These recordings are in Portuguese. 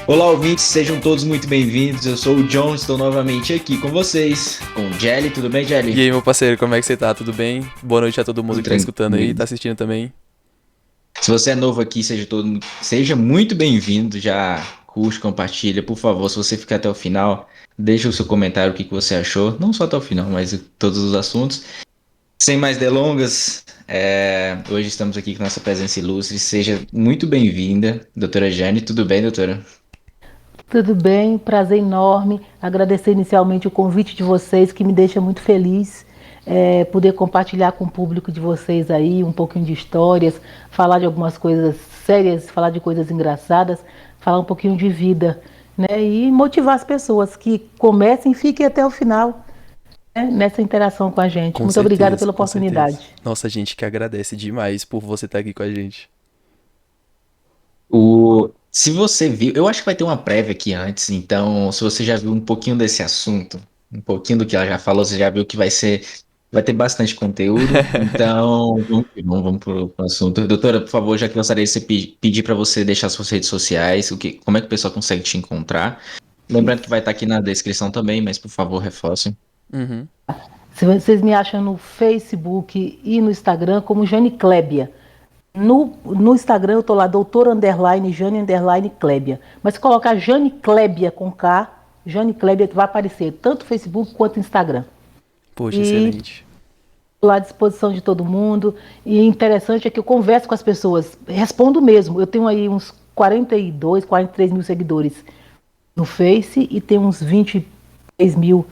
Olá, ouvintes, sejam todos muito bem-vindos. Eu sou o John, estou novamente aqui com vocês, com o Jelly. Tudo bem, E Jelly? aí, meu parceiro, como é que você tá? Tudo bem? Boa noite a todo mundo Tudo que tá escutando aí, tranquilo. tá assistindo também. Se você é novo aqui, seja muito bem-vindo. Já curte, compartilha, por favor. Se você ficar até o final, deixa o seu comentário, o que que você achou. Não só até o final, mas todos os assuntos. Sem mais delongas, hoje estamos aqui com nossa presença ilustre. Seja muito bem-vinda, doutora Jane. Tudo bem, doutora? Tudo bem, prazer enorme. Agradecer inicialmente o convite de vocês, que me deixa muito feliz poder compartilhar com o público de vocês aí um pouquinho de histórias, falar de algumas coisas sérias, falar de coisas engraçadas, falar um pouquinho de vida, né? E motivar as pessoas que comecem e fiquem até o final, né, nessa interação com a gente. Muito obrigada pela Com certeza. oportunidade. Nossa, a gente que agradece demais por você estar aqui com a gente. Se você viu, eu acho que vai ter uma prévia aqui antes, então se você já viu um pouquinho desse assunto, um pouquinho do que ela já falou, você já viu que vai ter bastante conteúdo, então vamos pro assunto. Doutora, por favor, já que gostaria de pedir para você deixar suas redes sociais, como é que o pessoal consegue te encontrar? Lembrando que vai estar aqui na descrição também, mas por favor, reforce. Uhum. Se vocês me acham no Facebook e no Instagram como Jane Clébia. No Instagram eu tô lá, doutor underline, Jane underline Clébia. Mas se colocar Jane Clébia com K, Jane Clébia vai aparecer tanto no Facebook quanto no Instagram. Poxa, E excelente. tô lá à disposição de todo mundo. E interessante é que eu converso com as pessoas, respondo mesmo. Eu tenho aí uns 42, 43 mil seguidores no Face e tenho uns 23 mil,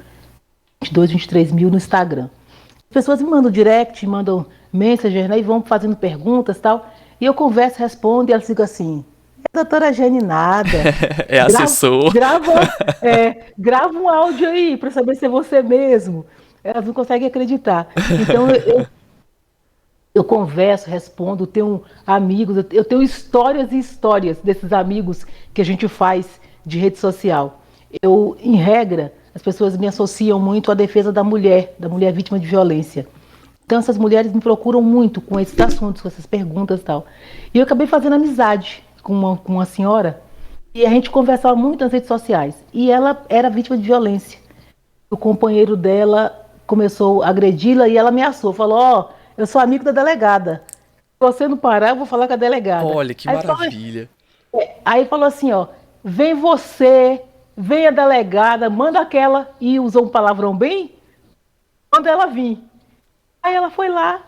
22, 23 mil no Instagram. As pessoas me mandam direct, me mandam messenger, né, e vão fazendo perguntas e tal. E eu converso, respondo, e elas ficam assim, doutora Jane, nada. É Grava, assessor. grava um áudio aí para saber se é você mesmo. Elas não conseguem acreditar. Então eu converso, respondo, tenho amigos, eu tenho histórias e histórias desses amigos que a gente faz de rede social. Eu, em regra, as pessoas me associam muito à defesa da mulher vítima de violência. Então essas mulheres me procuram muito com esses assuntos, com essas perguntas e tal. E eu acabei fazendo amizade com uma senhora e a gente conversava muito nas redes sociais. E ela era vítima de violência. O companheiro dela começou a agredi-la e ela ameaçou, falou: "Ó, eu sou amigo da delegada. Se você não parar, eu vou falar com a delegada." Olha que maravilha. Aí falou assim, ó, vem você, vem a delegada, manda aquela, e usou um palavrão bem, manda ela vir. Aí ela foi lá,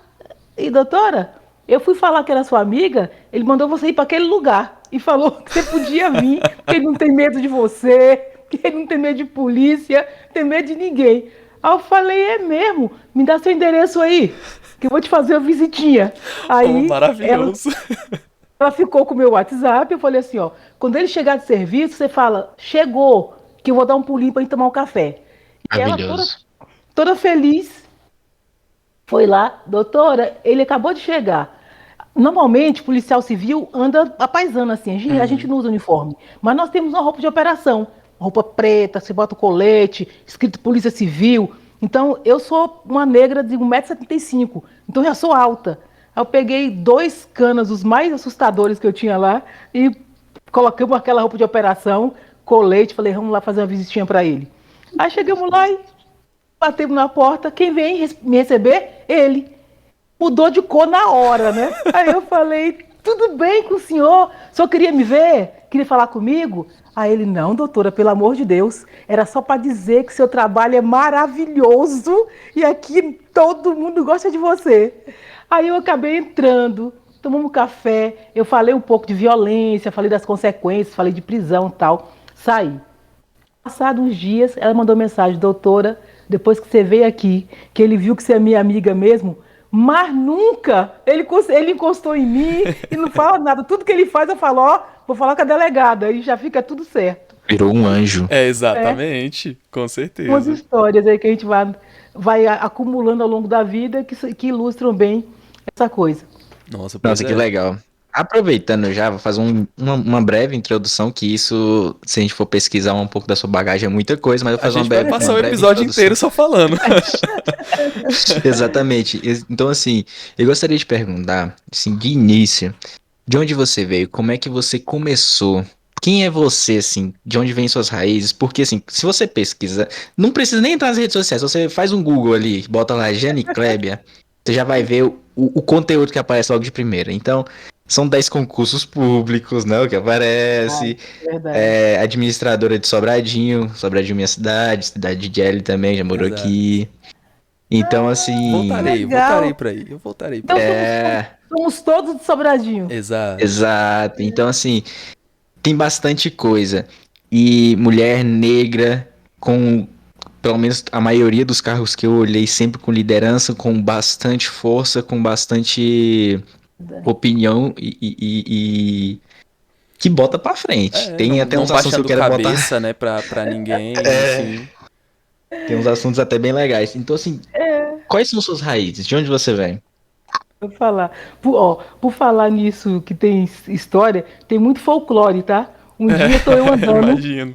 e doutora, eu fui falar que era sua amiga, ele mandou você ir para aquele lugar, e falou que você podia vir, porque ele não tem medo de você, que ele não tem medo de polícia, não tem medo de ninguém. Aí eu falei, é mesmo, me dá seu endereço aí, que eu vou te fazer uma visitinha. Oh, Aí maravilhoso. ela ficou com o meu WhatsApp, eu falei assim, ó, quando ele chegar de serviço, você fala, chegou, que eu vou dar um pulinho para ir tomar um café. E ela Maravilhoso. toda feliz, foi lá, doutora, ele acabou de chegar. Normalmente, policial civil anda apaisando assim, a gente Uhum. não usa uniforme, mas nós temos uma roupa de operação, roupa preta, você bota o colete, escrito Polícia Civil. Então, eu sou uma negra de 1,75 m, então eu já sou alta. Aí eu peguei dois canas, os mais assustadores que eu tinha lá, e coloquei aquela roupa de operação, colete, falei, vamos lá fazer uma visitinha para ele. Aí chegamos lá e batemos na porta, quem vem me receber? Ele. Mudou de cor na hora, né? Aí eu falei, tudo bem com o senhor? O senhor queria me ver? Queria falar comigo? Aí ele, não, doutora, pelo amor de Deus, era só para dizer que seu trabalho é maravilhoso e aqui todo mundo gosta de você. Aí eu acabei entrando, tomamos um café, eu falei um pouco de violência, falei das consequências, falei de prisão e tal, saí. Passados uns dias, ela mandou mensagem, doutora, depois que você veio aqui, que ele viu que você é minha amiga mesmo, mas nunca ele encostou em mim e não fala nada. Tudo que ele faz, eu falo, ó, vou falar com a delegada, e já fica tudo certo. Virou um anjo. É, É, exatamente. Com umas certeza. histórias aí que a gente vai acumulando ao longo da vida que ilustram bem essa coisa. Nossa, pois Nossa, que é. legal. Aproveitando já, vou fazer uma breve introdução, que isso, se a gente for pesquisar um pouco da sua bagagem, é muita coisa, mas eu vou A fazer gente vai uma passar o breve episódio inteiro introdução. só falando. Exatamente. Então, assim, eu gostaria de perguntar, assim, de início, de onde você veio? Como é que você começou? quem é você, assim? De onde vêm suas raízes? Porque, assim, se você pesquisa, não precisa nem entrar nas redes sociais, você faz um Google ali, bota lá Jane Clébia, você já vai ver o conteúdo que aparece logo de primeira. Então, são 10 concursos públicos, né, o que Ah, aparece. verdade. Administradora de Sobradinho, Sobradinho minha cidade, cidade de Jelly também, já morou Exato. aqui. Então, Que assim, Voltarei legal. pra aí. Eu voltarei pra Então aí. somos todos de Sobradinho. Exato. exato. Então, assim, tem bastante coisa. E mulher negra com, pelo menos a maioria dos carros que eu olhei, sempre com liderança, com bastante força, com bastante opinião e que bota pra frente. É, Tem não, até não uns assuntos que eu baixando quero botar. cabeça, né, pra ninguém, enfim. Tem uns assuntos até bem legais. Então, assim, quais são suas raízes? De onde você vem? Vou falar. Por falar nisso que tem história, tem muito folclore, tá? Um dia Imagino.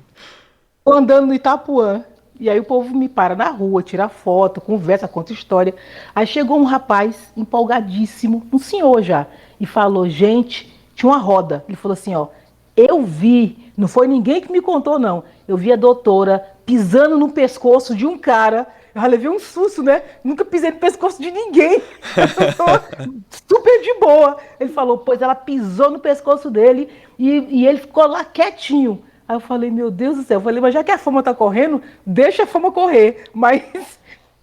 tô andando no Itapuã, e aí o povo me para na rua, tira foto, conversa, conta história. Aí chegou um rapaz empolgadíssimo, um senhor já, e falou: gente, tinha uma roda. Ele falou assim: ó, eu vi, não foi ninguém que me contou, não. Eu vi a doutora pisando no pescoço de um cara. Eu já levei um susto, né? Nunca pisei no pescoço de ninguém. Eu tô super de boa. Ele falou: pois ela pisou no pescoço dele e ele ficou lá quietinho. Aí eu falei: meu Deus do céu. Eu falei: mas já que a fama tá correndo, deixa a fama correr. Mas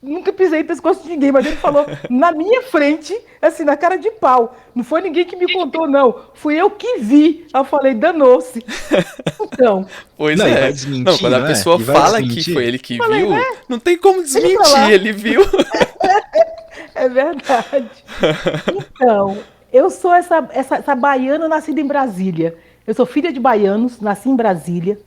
nunca pisei no pescoço de ninguém. Mas ele falou na minha frente, assim, na cara de pau. Não foi ninguém que me contou, não. Fui eu que vi. Aí eu falei: danou-se. Então, Pois Não, e vai é. Não, desmentir, quando a não é? pessoa E vai fala que foi desmentir? ele que falei, né? viu, não tem como Deixa pra desmentir, lá. ele viu. É verdade. Então, eu sou essa baiana nascida em Brasília. Eu sou filha de baianos, nasci em Brasília.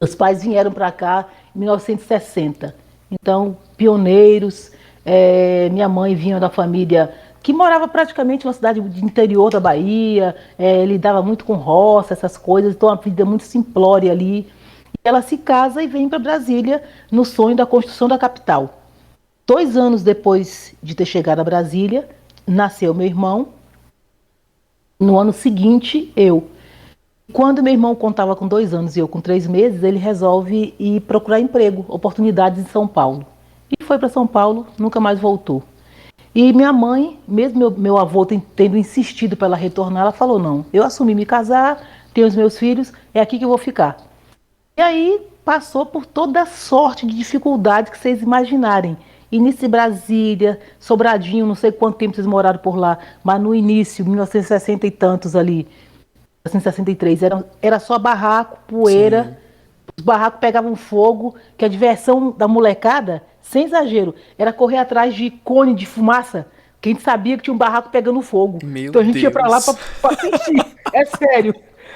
Meus pais vieram para cá em 1960. Então, pioneiros. Minha mãe vinha da família que morava praticamente numa cidade de interior da Bahia, lidava muito com roça, essas coisas, então uma vida muito simplória ali. E ela se casa e vem para Brasília no sonho da construção da capital. 2 anos depois de ter chegado a Brasília, nasceu meu irmão. No ano seguinte, eu. Quando meu irmão contava com 2 anos e eu com 3 meses, ele resolve ir procurar emprego, oportunidades em São Paulo. E foi para São Paulo, nunca mais voltou. E minha mãe, mesmo meu avô tendo insistido para ela retornar, ela falou: não, eu assumi me casar, tenho os meus filhos, é aqui que eu vou ficar. E aí passou por toda sorte de dificuldades que vocês imaginarem. Início de Brasília, Sobradinho, não sei quanto tempo vocês moraram por lá, mas no início, 1960 e tantos ali, 1963, era só barraco, poeira, Sim. os barracos pegavam fogo, que a diversão da molecada, sem exagero, era correr atrás de cone de fumaça, que a gente sabia que tinha um barraco pegando fogo. Meu Então a gente ia pra lá Deus. pra assistir, é sério.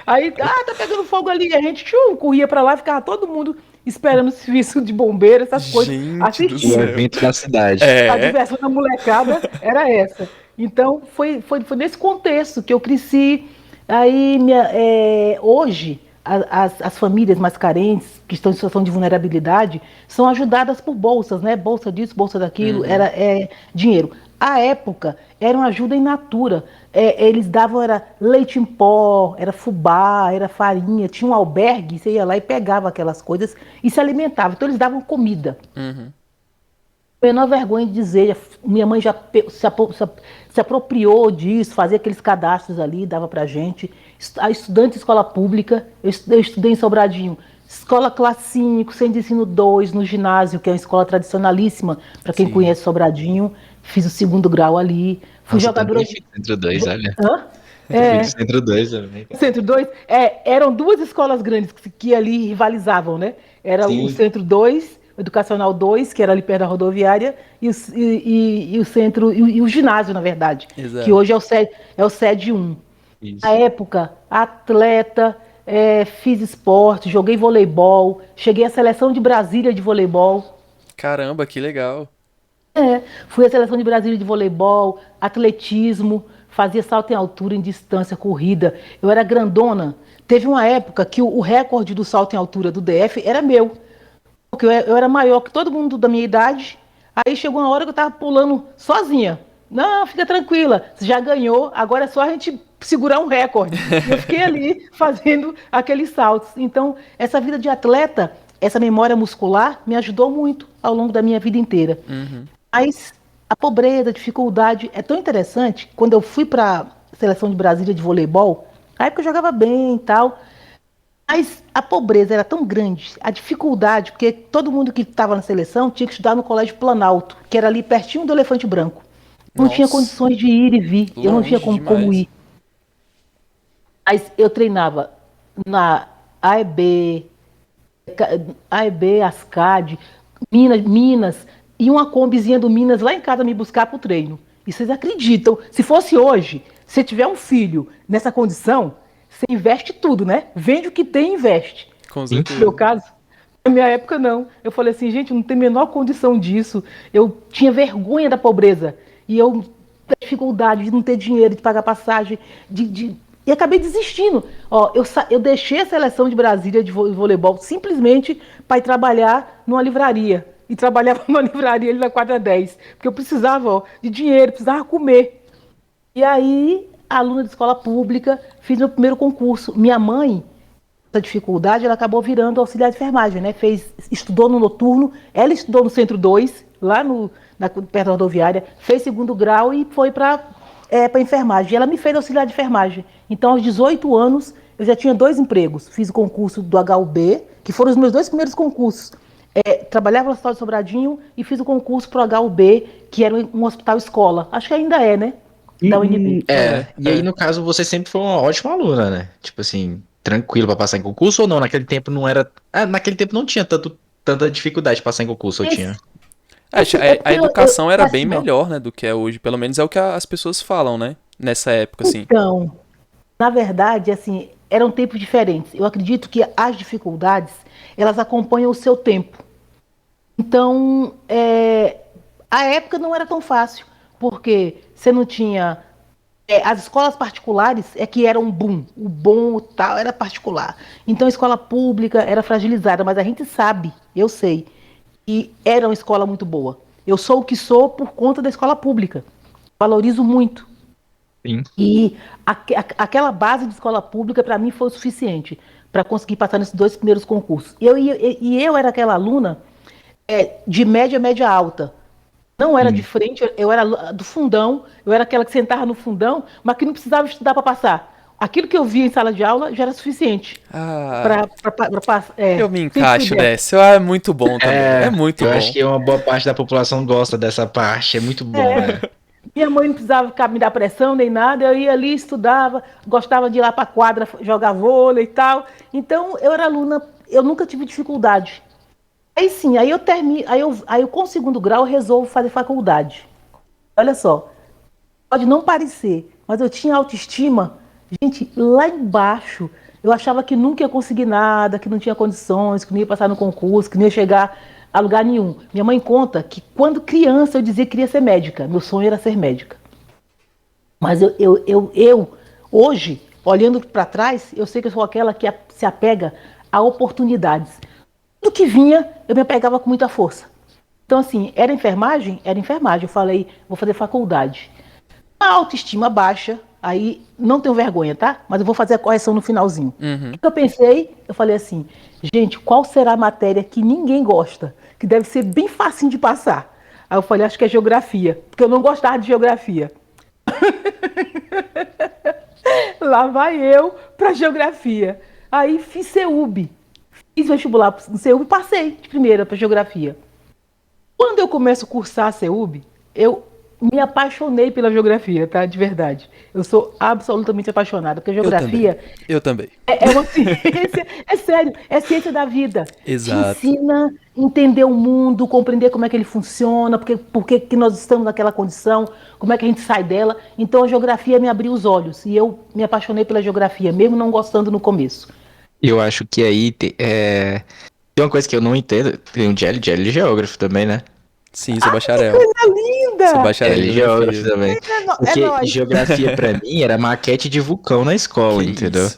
Aí, tá pegando fogo ali, a gente corria pra lá, ficava todo mundo esperando o serviço de bombeiro, essas coisas, Gente do O assistindo. céu. evento da cidade. A É. diversão da molecada era essa. Então, foi nesse contexto que eu cresci. Aí, hoje, as famílias mais carentes, que estão em situação de vulnerabilidade, são ajudadas por bolsas, né? Bolsa disso, bolsa daquilo, Uhum. dinheiro. À época, era uma ajuda in natura. Eles davam, era leite em pó, era fubá, era farinha, tinha um albergue, você ia lá e pegava aquelas coisas e se alimentava. Então, eles davam comida. Uhum. Menor vergonha de dizer, minha mãe já se apropriou disso, fazia aqueles cadastros ali, dava pra gente. A estudante de escola pública, eu estudei em Sobradinho, escola classe 5, centro de ensino 2, no ginásio, que é uma escola tradicionalíssima, para quem Sim. conhece Sobradinho, fiz o segundo grau ali, fui Nossa, eu jogadora também de... fiz Centro 2, olha. Hã? Eu fiz É, Centro 2 também. Centro 2, eram duas escolas grandes que ali rivalizavam, né? Era o Sim, Centro 2, o Educacional 2, que era ali perto da rodoviária, e o centro, e o ginásio, na verdade, que Exato. hoje é o SED 1. Na isso. época, atleta, fiz esporte, joguei voleibol, cheguei à seleção de Brasília de voleibol. Caramba, que legal. Fui à seleção de Brasília de voleibol, atletismo, fazia salto em altura, em distância, corrida. Eu era grandona. Teve uma época que o recorde do salto em altura do DF era meu, porque eu era maior que todo mundo da minha idade. Aí chegou uma hora que eu estava pulando sozinha. Não, fica tranquila, você já ganhou, agora é só a gente segurar um recorde. Eu fiquei ali fazendo aqueles saltos. Então, essa vida de atleta, essa memória muscular, me ajudou muito ao longo da minha vida inteira. Mas a pobreza, a dificuldade é tão interessante. Quando eu fui para a seleção de Brasília de voleibol, na época eu jogava bem e tal, mas a pobreza era tão grande, a dificuldade, porque todo mundo que estava na seleção tinha que estudar no Colégio Planalto, que era ali pertinho do Elefante Branco. Não tinha Nossa, condições de ir e vir, eu não tinha longe como demais. ir. Mas eu treinava na AEB, AEB, Ascad, Minas, e uma combizinha do Minas lá em casa me buscar para o treino. E vocês acreditam, se fosse hoje, se tiver um filho nessa condição, você investe tudo, né? Vende o que tem e investe. Com Sim. No meu certeza. caso, na minha época não. Eu falei assim, gente, eu não tenho a menor condição disso. Eu tinha vergonha da pobreza. E eu, da dificuldade de não ter dinheiro, de pagar passagem, e acabei desistindo. Ó, eu deixei a seleção de Brasília de voleibol simplesmente para ir trabalhar numa livraria. E trabalhava numa livraria ali na quadra 10. Porque eu precisava, ó, de dinheiro, precisava comer. E aí, aluna de escola pública, fiz meu primeiro concurso. Minha mãe, essa dificuldade, ela acabou virando auxiliar de enfermagem, né? Estudou no noturno, ela estudou no Centro 2, lá perto da rodoviária, fez segundo grau e foi para enfermagem. E ela me fez auxiliar de enfermagem. Então, aos 18 anos, eu já tinha 2 empregos. Fiz o concurso do HUB, que foram os meus 2 primeiros concursos. Trabalhava no Hospital de Sobradinho e fiz o concurso para o HUB, que era um hospital escola. Acho que ainda é, né? Da UNB. E aí, no caso, você sempre foi uma ótima aluna, né? Tipo assim, tranquilo pra passar em concurso ou não? Naquele tempo não era. Naquele tempo não tinha tanta dificuldade de passar em concurso, ou tinha? Acho É a porque educação era bem assim, ó, melhor, né, do que é hoje. Pelo menos é o que as pessoas falam, né? Nessa época, assim. então, na verdade, assim, eram tempos diferentes. Eu acredito que as dificuldades, elas acompanham o seu tempo. Então, a época não era tão fácil, porque você não tinha. As escolas particulares é que eram um boom. O bom o tal era particular. Então, a escola pública era fragilizada, mas a gente sabe, eu sei, que era uma escola muito boa. Eu sou o que sou por conta da escola pública. Valorizo muito. Sim. E aquela base de escola pública, para mim, foi o suficiente para conseguir passar nesses 2 primeiros concursos. Eu era aquela aluna de média alta. Não era de frente, eu era do fundão, eu era aquela que sentava no fundão, mas que não precisava estudar para passar. Aquilo que eu via em sala de aula já era suficiente Ah, para passar. eu me Sempre fui encaixo dessa. dessa. Ah, é muito bom também. É muito Eu acho bom. que uma boa parte da população gosta dessa parte. É muito bom, né? Minha mãe não precisava ficar me dar pressão nem nada, eu ia ali, estudava, gostava de ir lá para a quadra jogar vôlei e tal. Então, eu era aluna, eu nunca tive dificuldade. Aí sim, aí eu termino, aí eu com o segundo grau eu resolvo fazer faculdade. Olha só, pode não parecer, mas eu tinha autoestima, gente, lá embaixo. Eu achava que nunca ia conseguir nada, que não tinha condições, que não ia passar no concurso, que não ia chegar a lugar nenhum. Minha mãe conta que quando criança eu dizia que queria ser médica. Meu sonho era ser médica. Mas hoje, olhando para trás, eu sei que eu sou aquela que se apega a oportunidades. Tudo que vinha, eu me apegava com muita força. Então, assim, era enfermagem? Era enfermagem. Eu falei, vou fazer faculdade. A autoestima baixa, aí não tenho vergonha, tá? Mas eu vou fazer a correção no finalzinho. O que eu pensei? Eu falei assim, gente, qual será a matéria que ninguém gosta? Que deve ser bem facinho de passar. Aí eu falei, acho que é geografia, porque eu não gostava de geografia. Lá vai eu para geografia. Aí fiz CEUB. Fiz vestibular no CEUB e passei de primeira para geografia. Quando eu começo a cursar a CEUB, eu me apaixonei pela geografia, tá? De verdade. Eu sou absolutamente apaixonada, porque a Eu também. geografia Eu também. é uma ciência, é sério, é ciência da vida. Te Exato. ensina a entender o mundo, compreender como é que ele funciona, por que nós estamos naquela condição, como é que a gente sai dela. Então a geografia me abriu os olhos e eu me apaixonei pela geografia, mesmo não gostando no começo. Eu acho que aí tem uma coisa que eu não entendo. Tem um Jelly é geógrafo também, né? Sim, sou Que bacharel. coisa Sou linda! bacharel em Ele é geógrafo geografia. também. É Porque nóis. geografia pra mim era maquete de vulcão na escola, Que entendeu? isso.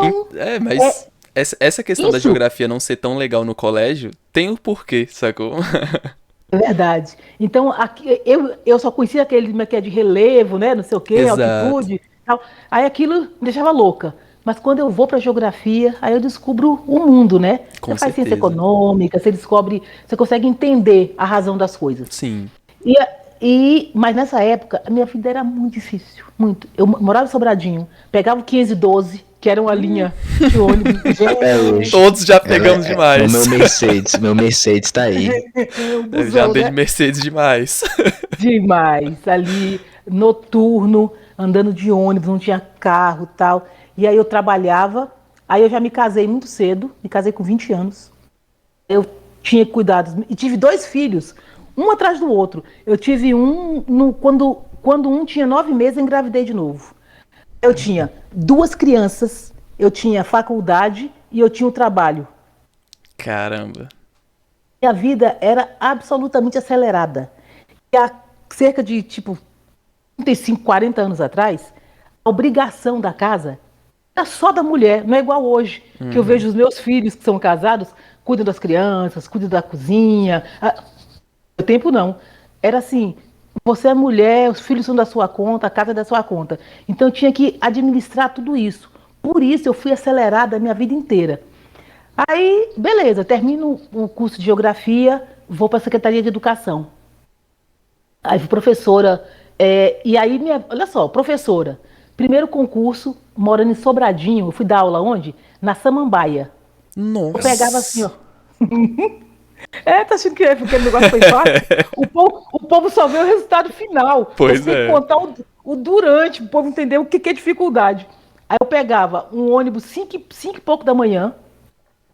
Então, Mas essa questão da isso geografia não ser tão legal no colégio tem um porquê, sacou? é verdade. Então, aqui, eu só conhecia aquele que é de relevo, né? Não sei o quê, Exato. altitude. tal. Aí aquilo me deixava louca. Mas quando eu vou para geografia, aí eu descubro o mundo, né? Com Você faz ciência certeza. econômica, você descobre, você consegue entender a razão das coisas. Sim. E, mas nessa época, a minha vida era muito difícil, muito. Eu morava em Sobradinho, pegava o 512, que era uma linha de ônibus. Até Gente, hoje. Todos já pegamos O demais. meu Mercedes tá aí. um Eu já busão, andei de né? Mercedes demais. Demais. Ali, noturno, andando de ônibus, não tinha carro e tal. E aí eu trabalhava, aí eu já me casei muito cedo, me casei com 20 anos. Eu tinha cuidados, e tive 2 filhos, um atrás do outro. Eu tive um, quando um tinha 9 meses, eu engravidei de novo. Eu tinha 2 crianças, eu tinha faculdade e eu tinha o trabalho. Caramba. Minha vida era absolutamente acelerada. E há cerca de, tipo, 35, 40 anos atrás, a obrigação da casa era só da mulher, não é igual hoje, que eu vejo os meus filhos que são casados, cuidam das crianças, cuidam da cozinha. No tempo não. Era assim, você é mulher, os filhos são da sua conta, a casa é da sua conta. Então eu tinha que administrar tudo isso. Por isso eu fui acelerada a minha vida inteira. Aí, beleza, termino o curso de geografia, vou para a Secretaria de Educação. Aí fui professora, e aí, olha só, professora, primeiro concurso, morando em Sobradinho, eu fui dar aula onde? Na Samambaia. Eu pegava assim, ó. Nossa. Tá achando que aquele negócio foi fácil? O povo só vê o resultado final. Você Pois tem que é. contar o durante, o povo entender o que é dificuldade. Aí eu pegava um ônibus 5 e pouco da manhã,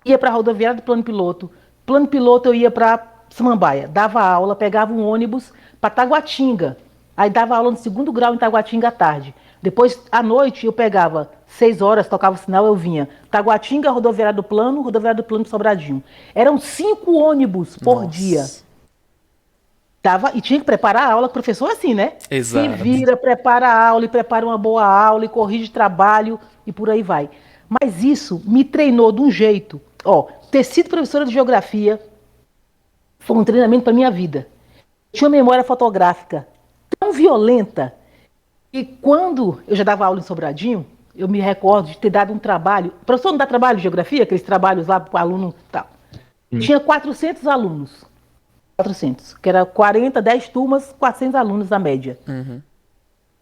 ia para a rodoviária do Plano Piloto. Plano Piloto eu ia para Samambaia, dava aula, pegava um ônibus para Taguatinga. Aí dava aula no 2º grau em Taguatinga à tarde. Depois, à noite, eu pegava 6 horas, tocava o sinal, eu vinha. Taguatinga, rodoviária do Plano Sobradinho. Eram 5 ônibus por dia. Nossa. E tinha que preparar a aula, que o professor é assim, né? Se Exato. vira, prepara a aula, e prepara uma boa aula, e corrige trabalho, e por aí vai. Mas isso me treinou de um jeito. Ó, ter sido professora de geografia foi um treinamento para minha vida. Tinha uma memória fotográfica tão violenta que quando eu já dava aula em Sobradinho, eu me recordo de ter dado um trabalho. O professor não dá trabalho de geografia, aqueles trabalhos lá para o aluno e tal. Tinha 400 alunos. 400, que era 40, 10 turmas, 400 alunos na média.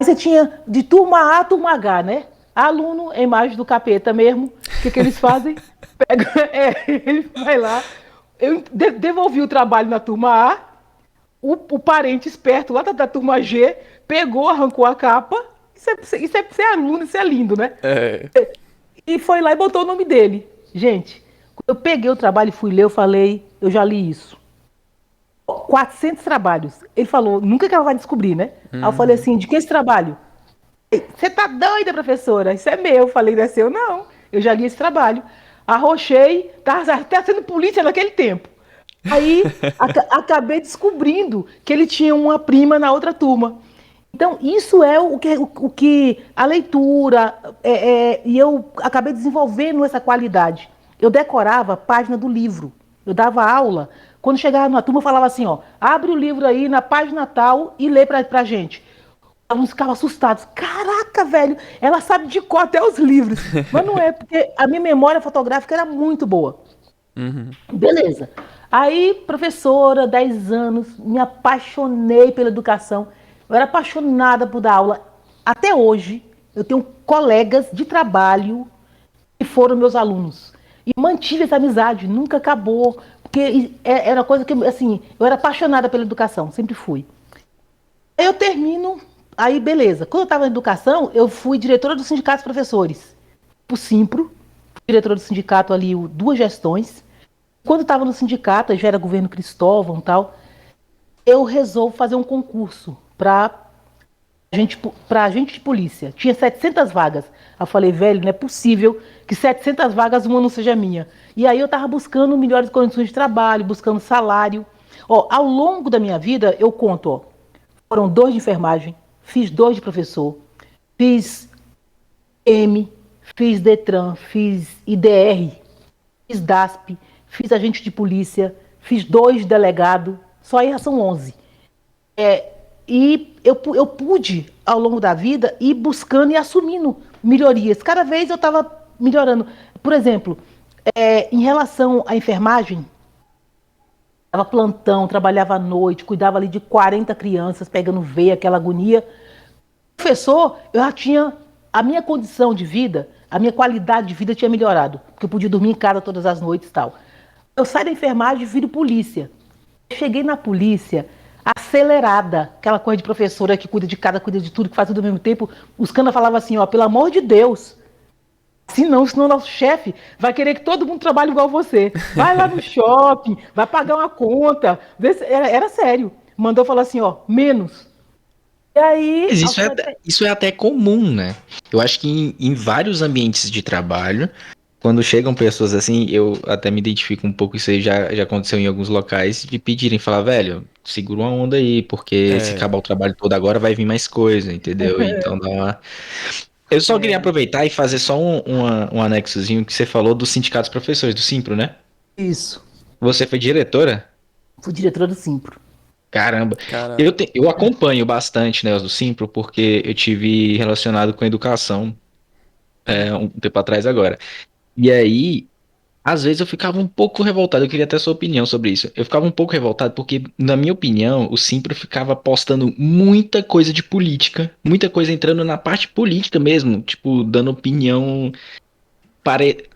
Você tinha de turma A, turma H, né? Aluno é imagem do capeta mesmo. O que eles fazem? Ele vai lá. Eu devolvi o trabalho na turma A. O parente esperto lá da turma G pegou, arrancou a capa. Isso é ser aluno, isso é lindo, né? É. E foi lá e botou o nome dele. Gente, quando eu peguei o trabalho e fui ler, eu falei, eu já li isso. 400 trabalhos. Ele falou, nunca que ela vai descobrir, né? Aí eu falei assim, de que esse trabalho? Você tá doida, professora? Isso é meu. Eu falei, não é seu? Não. Eu já li esse trabalho. Arrochei, tava até sendo polícia naquele tempo. Aí acabei descobrindo que ele tinha uma prima na outra turma. Então, isso é o que a leitura, e eu acabei desenvolvendo essa qualidade. Eu decorava a página do livro. Eu dava aula. Quando chegava na turma, eu falava assim, ó, abre o livro aí na página tal e lê pra gente. Os alunos ficavam assustados. Caraca, velho, ela sabe de cor até os livros. Mas não é, porque a minha memória fotográfica era muito boa. Beleza. Aí, professora, 10 anos, me apaixonei pela educação. Eu era apaixonada por dar aula. Até hoje, eu tenho colegas de trabalho que foram meus alunos. E mantive essa amizade, nunca acabou. Porque era uma coisa que, assim, eu era apaixonada pela educação, sempre fui. Aí eu termino, aí beleza. Quando eu estava na educação, eu fui diretora do sindicato dos professores. Por Simpro, fui diretora do sindicato ali, 2 gestões. Quando estava no sindicato, já era governo Cristóvão e tal, eu resolvo fazer um concurso para agente de polícia. Tinha 700 vagas. Eu falei, velho, não é possível que 700 vagas uma não seja minha. E aí eu estava buscando melhores condições de trabalho, buscando salário. Ó, ao longo da minha vida, eu conto, ó, foram 2 de enfermagem, fiz 2 de professor, fiz M, fiz Detran, fiz IDR, fiz DASP, fiz agente de polícia, fiz 2 de delegado, só aí já são 11. E eu pude, ao longo da vida, ir buscando e assumindo melhorias. Cada vez eu estava melhorando. Por exemplo, em relação à enfermagem, dava plantão, trabalhava à noite, cuidava ali de 40 crianças, pegando veia, aquela agonia. Professor, eu já tinha a minha condição de vida, a minha qualidade de vida tinha melhorado, porque eu podia dormir em casa todas as noites e tal. Eu saio da enfermagem e viro polícia. Cheguei na polícia acelerada, aquela coisa de professora que cuida de cada, cuida de tudo, que faz tudo ao mesmo tempo. Os caras falavam assim, ó, pelo amor de Deus, se não, senão nosso chefe vai querer que todo mundo trabalhe igual você. Vai lá no shopping, vai pagar uma conta. Era sério. Mandou falar assim, ó, menos. E aí, Mas isso é até comum, né? Eu acho que em vários ambientes de trabalho, quando chegam pessoas assim, eu até me identifico um pouco, isso aí já aconteceu em alguns locais, de pedirem, falar, velho, segura uma onda aí, porque se É, acabar o trabalho todo agora vai vir mais coisa, entendeu? Então dá uma... Eu só queria aproveitar e fazer só um anexozinho que você falou dos sindicatos professores, do Simpro, né? isso. Você foi diretora? Fui diretora do Simpro. Caramba. cara, Eu acompanho bastante, né, os do Simpro, porque eu tive relacionado com educação um tempo atrás agora. E aí, às vezes eu ficava um pouco revoltado, eu queria ter a sua opinião sobre isso. Eu ficava um pouco revoltado porque, na minha opinião, o Simpro ficava postando muita coisa de política, muita coisa entrando na parte política mesmo, tipo, dando opinião,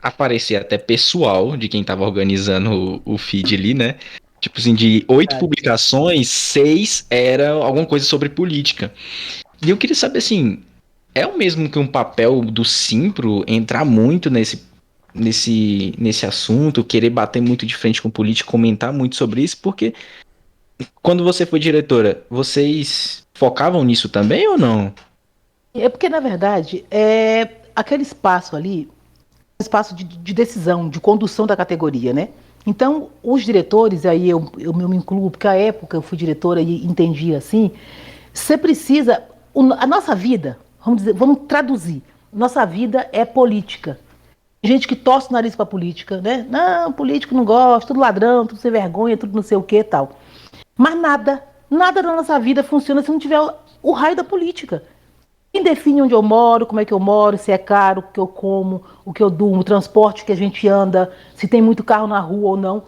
aparecer até pessoal de quem tava organizando o feed ali, né? Tipo assim, de 8 publicações, 6 era alguma coisa sobre política. E eu queria saber assim, é o mesmo que um papel do Simpro entrar muito nesse assunto, querer bater muito de frente com o político, comentar muito sobre isso, porque quando você foi diretora, vocês focavam nisso também ou não? É porque, na verdade, aquele espaço ali, espaço de decisão, de condução da categoria, né? Então, os diretores, aí eu me incluo, porque à época eu fui diretora e entendi assim, você precisa, a nossa vida, vamos dizer, vamos traduzir, nossa vida é política. Gente que torce o nariz pra política, né? Não, político não gosta, tudo ladrão, tudo sem vergonha, tudo não sei o que e tal. Mas nada na nossa vida funciona se não tiver o raio da política. Quem define onde eu moro, como é que eu moro, se é caro, o que eu como, o que eu durmo, o transporte que a gente anda, se tem muito carro na rua ou não.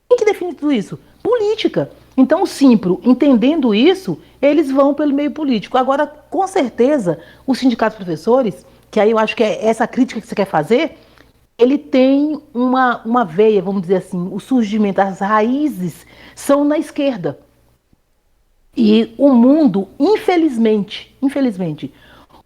Quem que define tudo isso? Política. Então, o Simpro, entendendo isso, eles vão pelo meio político. Agora, com certeza, os sindicatos de professores, que aí eu acho que é essa crítica que você quer fazer, ele tem uma veia, vamos dizer assim, o surgimento, as raízes são na esquerda. E o mundo, infelizmente,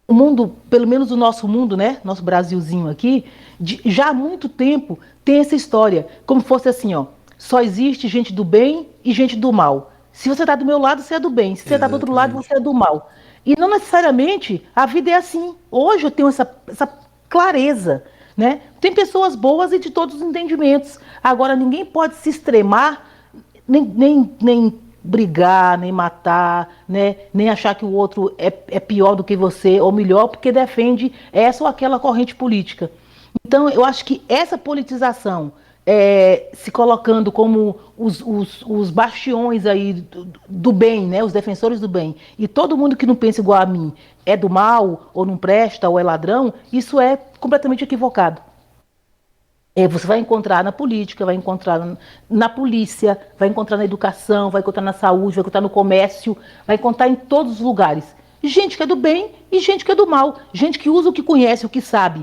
o mundo, pelo menos o nosso mundo, né, nosso Brasilzinho aqui, já há muito tempo tem essa história, como fosse assim, ó, só existe gente do bem e gente do mal. Se você está do meu lado, você é do bem. Se você está do outro lado, exatamente. você é do mal. E não necessariamente a vida é assim. Hoje eu tenho essa clareza, né? Tem pessoas boas e de todos os entendimentos. Agora, ninguém pode se extremar, nem brigar, nem matar, né? Nem achar que o outro é pior do que você, ou melhor, porque defende essa ou aquela corrente política. Então, eu acho que essa politização, se colocando como os bastiões aí do bem, né? Os defensores do bem, e todo mundo que não pensa igual a mim é do mal, ou não presta, ou é ladrão, isso é completamente equivocado. Você vai encontrar na política, vai encontrar na polícia, vai encontrar na educação, vai encontrar na saúde, vai encontrar no comércio, vai encontrar em todos os lugares. Gente que é do bem e gente que é do mal. Gente que usa o que conhece, o que sabe,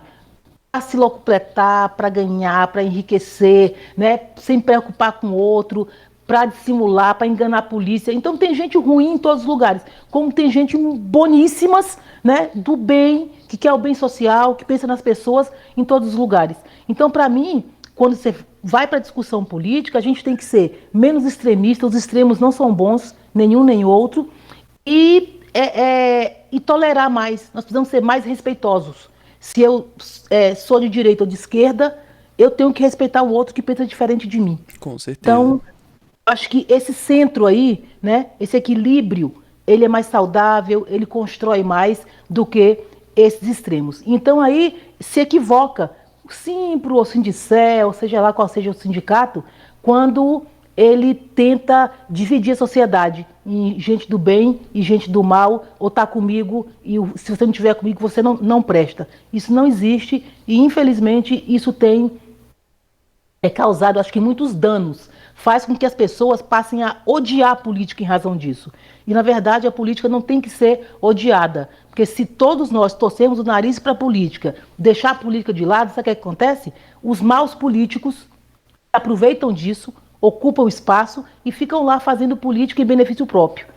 para se locupletar, para ganhar, para enriquecer, né? Sem preocupar com o outro, para dissimular, para enganar a polícia. Então tem gente ruim em todos os lugares, como tem gente boníssimas, né? Do bem, que quer o bem social, que pensa nas pessoas em todos os lugares. Então, para mim, quando você vai para a discussão política, a gente tem que ser menos extremista, os extremos não são bons, nenhum nem outro, e tolerar mais. Nós precisamos ser mais respeitosos. Se eu sou de direita ou de esquerda, eu tenho que respeitar o outro que pensa diferente de mim. Com certeza. Então, acho que esse centro aí, né, esse equilíbrio, ele é mais saudável, ele constrói mais do que esses extremos. Então aí se equivoca o Simpro, ou Sindicel, seja lá qual seja o sindicato, quando ele tenta dividir a sociedade em gente do bem e gente do mal, ou tá comigo e se você não estiver comigo, você não presta. Isso não existe e, infelizmente, isso tem causado, acho que, muitos danos. Faz com que as pessoas passem a odiar a política em razão disso. E, na verdade, a política não tem que ser odiada. Porque se todos nós torcermos o nariz para a política, deixar a política de lado, sabe o que acontece? Os maus políticos aproveitam disso, ocupam espaço e ficam lá fazendo política em benefício próprio.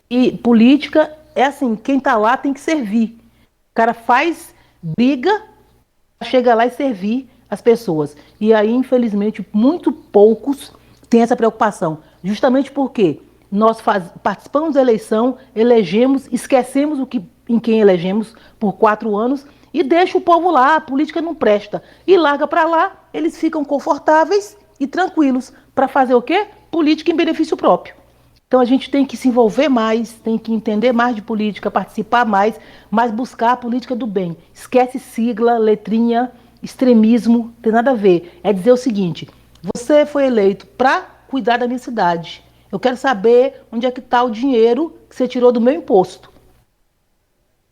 E política é assim, quem está lá tem que servir. O cara faz briga, chega lá e servir as pessoas. E aí, infelizmente, muito poucos têm essa preocupação. Justamente porque nós participamos da eleição, elegemos, esquecemos em quem elegemos por 4 anos e deixa o povo lá, a política não presta. E larga para lá, eles ficam confortáveis e tranquilos para fazer o quê? Política em benefício próprio. Então a gente tem que se envolver mais, tem que entender mais de política, participar mais, mas buscar a política do bem. Esquece sigla, letrinha, extremismo, não tem nada a ver. É dizer o seguinte, você foi eleito para cuidar da minha cidade. Eu quero saber onde é que está o dinheiro que você tirou do meu imposto.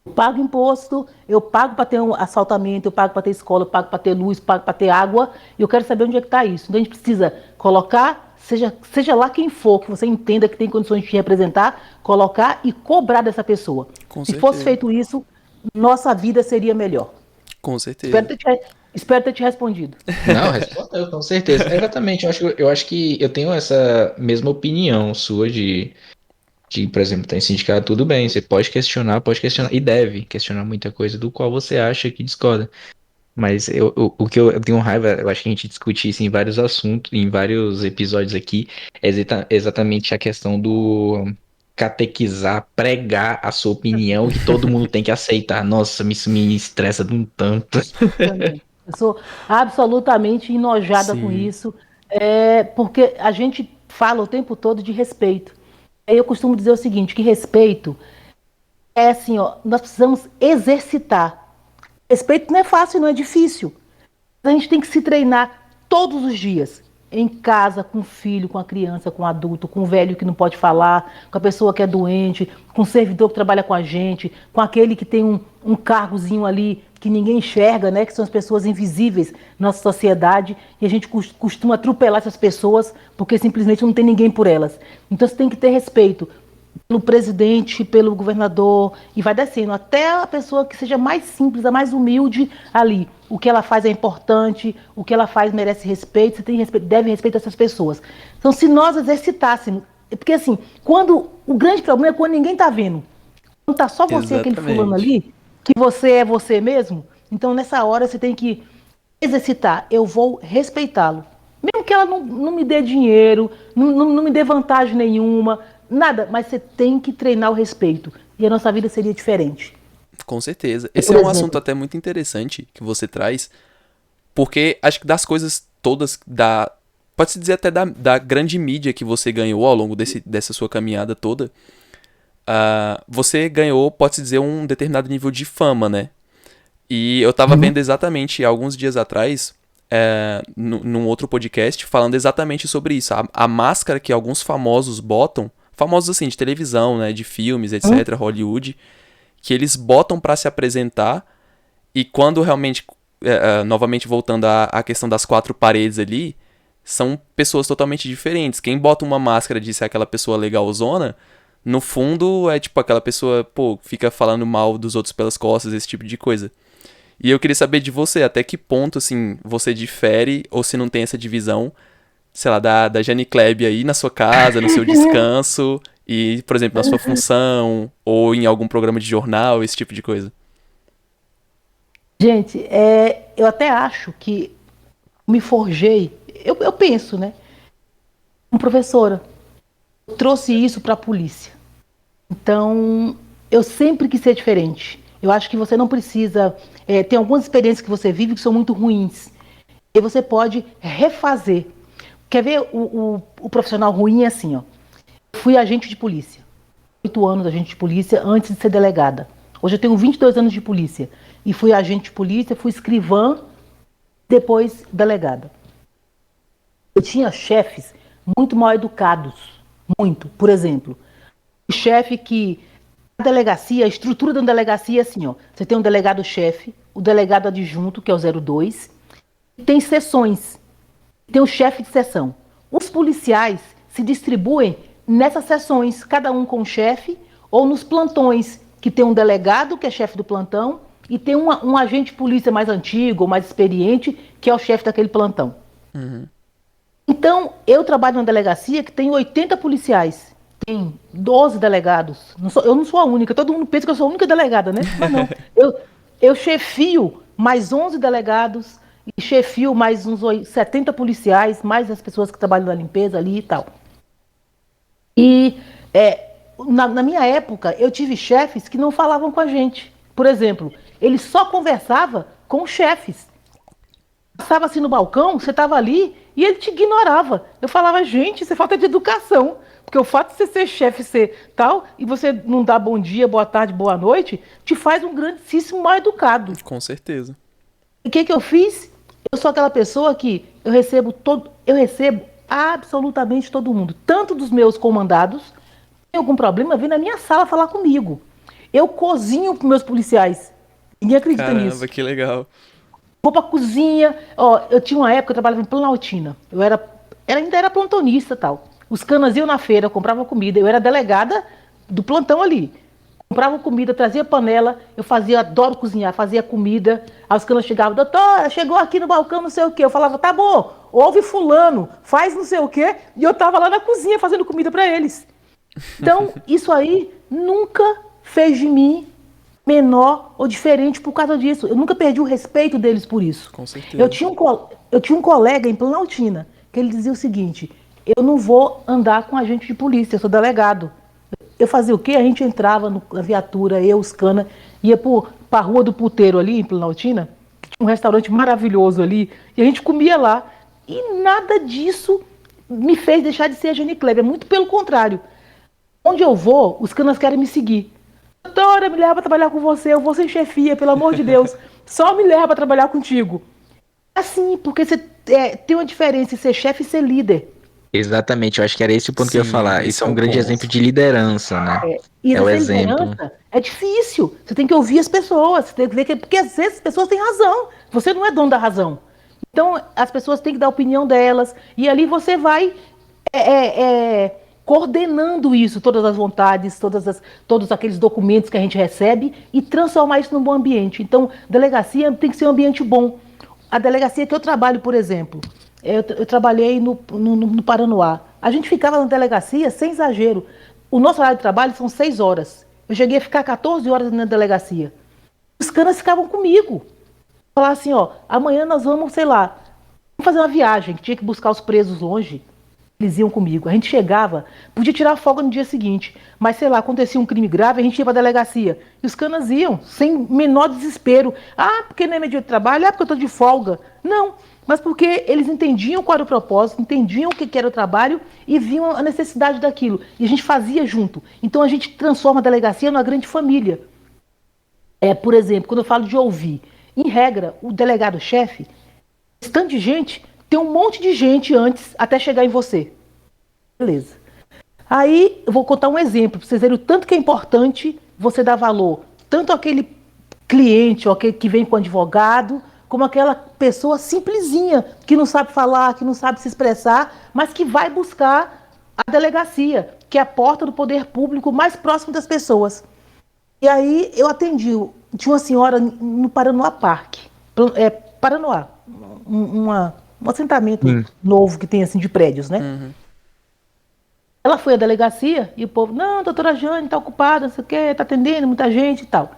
Eu pago imposto, eu pago para ter um asfaltamento, eu pago para ter escola, eu pago para ter luz, eu pago para ter água, e eu quero saber onde é que está isso. Então a gente precisa colocar, seja lá quem for, que você entenda que tem condições de te representar, colocar e cobrar dessa pessoa. Com Se certeza. fosse feito isso, nossa vida seria melhor. Com certeza. Espero ter te respondido. Não, respondeu, com certeza. Exatamente, eu acho que eu tenho essa mesma opinião sua de, por exemplo, tá em sindicato, tudo bem, você pode questionar, e deve questionar muita coisa do qual você acha que discorda. Mas o que eu tenho raiva, eu acho que a gente discutir isso em vários assuntos, em vários episódios aqui, é exatamente a questão do catequizar, pregar a sua opinião que todo mundo tem que aceitar. Nossa, isso me estressa de um tanto. Também. Eu sou absolutamente enojada com Sim. isso, porque a gente fala o tempo todo de respeito. Eu costumo dizer o seguinte, que respeito é assim, ó, nós precisamos exercitar. Respeito não é fácil, não é difícil. A gente tem que se treinar todos os dias. Em casa, com o filho, com a criança, com o adulto, com o velho que não pode falar, com a pessoa que é doente, com o servidor que trabalha com a gente, com aquele que tem um cargozinho ali que ninguém enxerga, né? Que são as pessoas invisíveis na nossa sociedade. E a gente costuma atropelar essas pessoas porque simplesmente não tem ninguém por elas. Então você tem que ter respeito pelo presidente, pelo governador, e vai descendo, até a pessoa que seja mais simples, a mais humilde ali. O que ela faz é importante, o que ela faz merece respeito, você tem respeito, deve respeitar essas pessoas. Então, se nós exercitássemos, porque assim, o grande problema é quando ninguém está vendo. Quando está só você, aquele fulano ali, que você é você mesmo, então nessa hora você tem que exercitar, eu vou respeitá-lo. Mesmo que ela não me dê dinheiro, não me dê vantagem nenhuma, nada, mas você tem que treinar o respeito. E a nossa vida seria diferente. Com certeza. Esse é um assunto até muito interessante que você traz, porque acho que das coisas todas, pode-se dizer até da grande mídia que você ganhou ao longo dessa sua caminhada toda, você ganhou, pode-se dizer, um determinado nível de fama, né? E eu tava vendo exatamente, alguns dias atrás, num outro podcast, falando exatamente sobre isso. A máscara que alguns famosos botam, famosos assim, de televisão, né, de filmes, etc., Hollywood, que eles botam pra se apresentar, e quando realmente, novamente voltando à questão das 4 paredes ali, são pessoas totalmente diferentes. Quem bota uma máscara de ser aquela pessoa legalzona, no fundo é tipo aquela pessoa, pô, fica falando mal dos outros pelas costas, esse tipo de coisa. E eu queria saber de você, até que ponto, assim, você difere, ou se não tem essa divisão, sei lá, da Jane Kleb aí na sua casa, no seu descanso, e, por exemplo, na sua função, ou em algum programa de jornal, esse tipo de coisa. Gente, eu até acho que me forjei, eu penso, né? Como professora, eu trouxe isso para a polícia. Então, eu sempre quis ser diferente. Eu acho que você não precisa... tem algumas experiências que você vive que são muito ruins. E você pode refazer. Quer ver o profissional ruim é assim, ó. Eu fui agente de polícia. 8 anos agente de polícia antes de ser delegada. Hoje eu tenho 22 anos de polícia. E fui agente de polícia, fui escrivã, depois delegada. Eu tinha chefes muito mal educados. Muito. Por exemplo, o chefe que... A delegacia, a estrutura da delegacia é assim, ó. Você tem um delegado-chefe, o delegado adjunto, que é o 02, e tem seções. Tem o chefe de seção. Os policiais se distribuem nessas seções, cada um com um chefe, ou nos plantões, que tem um delegado, que é chefe do plantão, e tem um agente de polícia mais antigo, ou mais experiente, que é o chefe daquele plantão. Então, eu trabalho numa delegacia que tem 80 policiais, tem 12 delegados. Eu não sou a única, todo mundo pensa que eu sou a única delegada, né? Mas não. Eu chefio mais 11 delegados, e chefio mais uns 70 policiais, mais as pessoas que trabalham na limpeza ali e tal. E na minha época, eu tive chefes que não falavam com a gente. Por exemplo, ele só conversava com os chefes. Passava assim no balcão, você estava ali e ele te ignorava. Eu falava, gente, isso é falta de educação. Porque o fato de você ser chefe, ser tal, e você não dar bom dia, boa tarde, boa noite, te faz um grandíssimo mal educado. Com certeza. E o que eu fiz? Eu sou aquela pessoa que eu recebo absolutamente todo mundo. Tanto dos meus comandados, tem algum problema, vem na minha sala falar comigo. Eu cozinho para meus policiais. Ninguém acredita nisso. Caramba, que legal. Vou pra cozinha. Ó, eu tinha uma época que eu trabalhava em Planaltina. Ainda era plantonista e tal. Os canas iam na feira, compravam comida. Eu era delegada do plantão ali. Comprava comida, trazia panela. Adoro cozinhar, fazia comida. Aí os canas chegavam, doutora, chegou aqui no balcão, não sei o quê. Eu falava, tá bom, ouve fulano, faz não sei o quê. E eu tava lá na cozinha fazendo comida pra eles. Então, isso aí nunca fez de mim menor ou diferente por causa disso. Eu nunca perdi o respeito deles por isso. Com certeza. Eu tinha um colega em Planaltina que ele dizia o seguinte, eu não vou andar com agente de polícia, eu sou delegado. Eu fazia o quê? A gente entrava na viatura, eu, os canas, ia pra Rua do Puteiro ali, em Planaltina, que tinha um restaurante maravilhoso ali, e a gente comia lá. E nada disso me fez deixar de ser a Jenny Kleber, muito pelo contrário. Onde eu vou, os canas querem me seguir. Doutora, me leva para trabalhar com você, eu vou ser chefia, pelo amor de Deus. Só me leva para trabalhar contigo. Assim, porque você tem uma diferença em ser chefe e ser líder. Exatamente, eu acho que era esse o ponto que eu ia Sim, falar. esse Isso é é um o grande ponto. exemplo de liderança, né? E É o essa exemplo. liderança é difícil. Você tem que ouvir as pessoas, você tem que ver porque às vezes as pessoas têm razão. Você não é dono da razão. Então, as pessoas têm que dar a opinião delas. E ali você vai coordenando isso, todas as vontades, todos aqueles documentos que a gente recebe e transformar isso num bom ambiente. Então, delegacia tem que ser um ambiente bom. A delegacia que eu trabalho, por exemplo, eu trabalhei no Paranoá. A gente ficava na delegacia, sem exagero. O nosso horário de trabalho são 6 horas. Eu cheguei a ficar 14 horas na delegacia. Os caras ficavam comigo. Falar assim, ó, amanhã nós vamos, sei lá, vamos fazer uma viagem, que tinha que buscar os presos longe. Eles iam comigo. A gente chegava, podia tirar folga no dia seguinte, mas sei lá, acontecia um crime grave, a gente ia pra delegacia. E os canas iam, sem menor desespero. Ah, porque não é meu dia de trabalho? Ah, porque eu tô de folga. Não, mas porque eles entendiam qual era o propósito, entendiam o que era o trabalho e viam a necessidade daquilo. E a gente fazia junto. Então a gente transforma a delegacia numa grande família. Por exemplo, quando eu falo de ouvir, em regra, o delegado-chefe, esse tanto de gente, tem um monte de gente antes até chegar em você. Beleza. Aí eu vou contar um exemplo para vocês verem o tanto que é importante você dar valor, tanto aquele cliente ou aquele que vem com advogado, como aquela pessoa simplesinha, que não sabe falar, que não sabe se expressar, mas que vai buscar a delegacia, que é a porta do poder público mais próximo das pessoas. E aí eu atendi, tinha uma senhora no Paranoá Parque, Paranoá, um assentamento novo que tem assim de prédios, né? Uhum. Ela foi à delegacia e o povo, não, doutora Jane, tá ocupada, não sei o quê, tá atendendo muita gente e tal.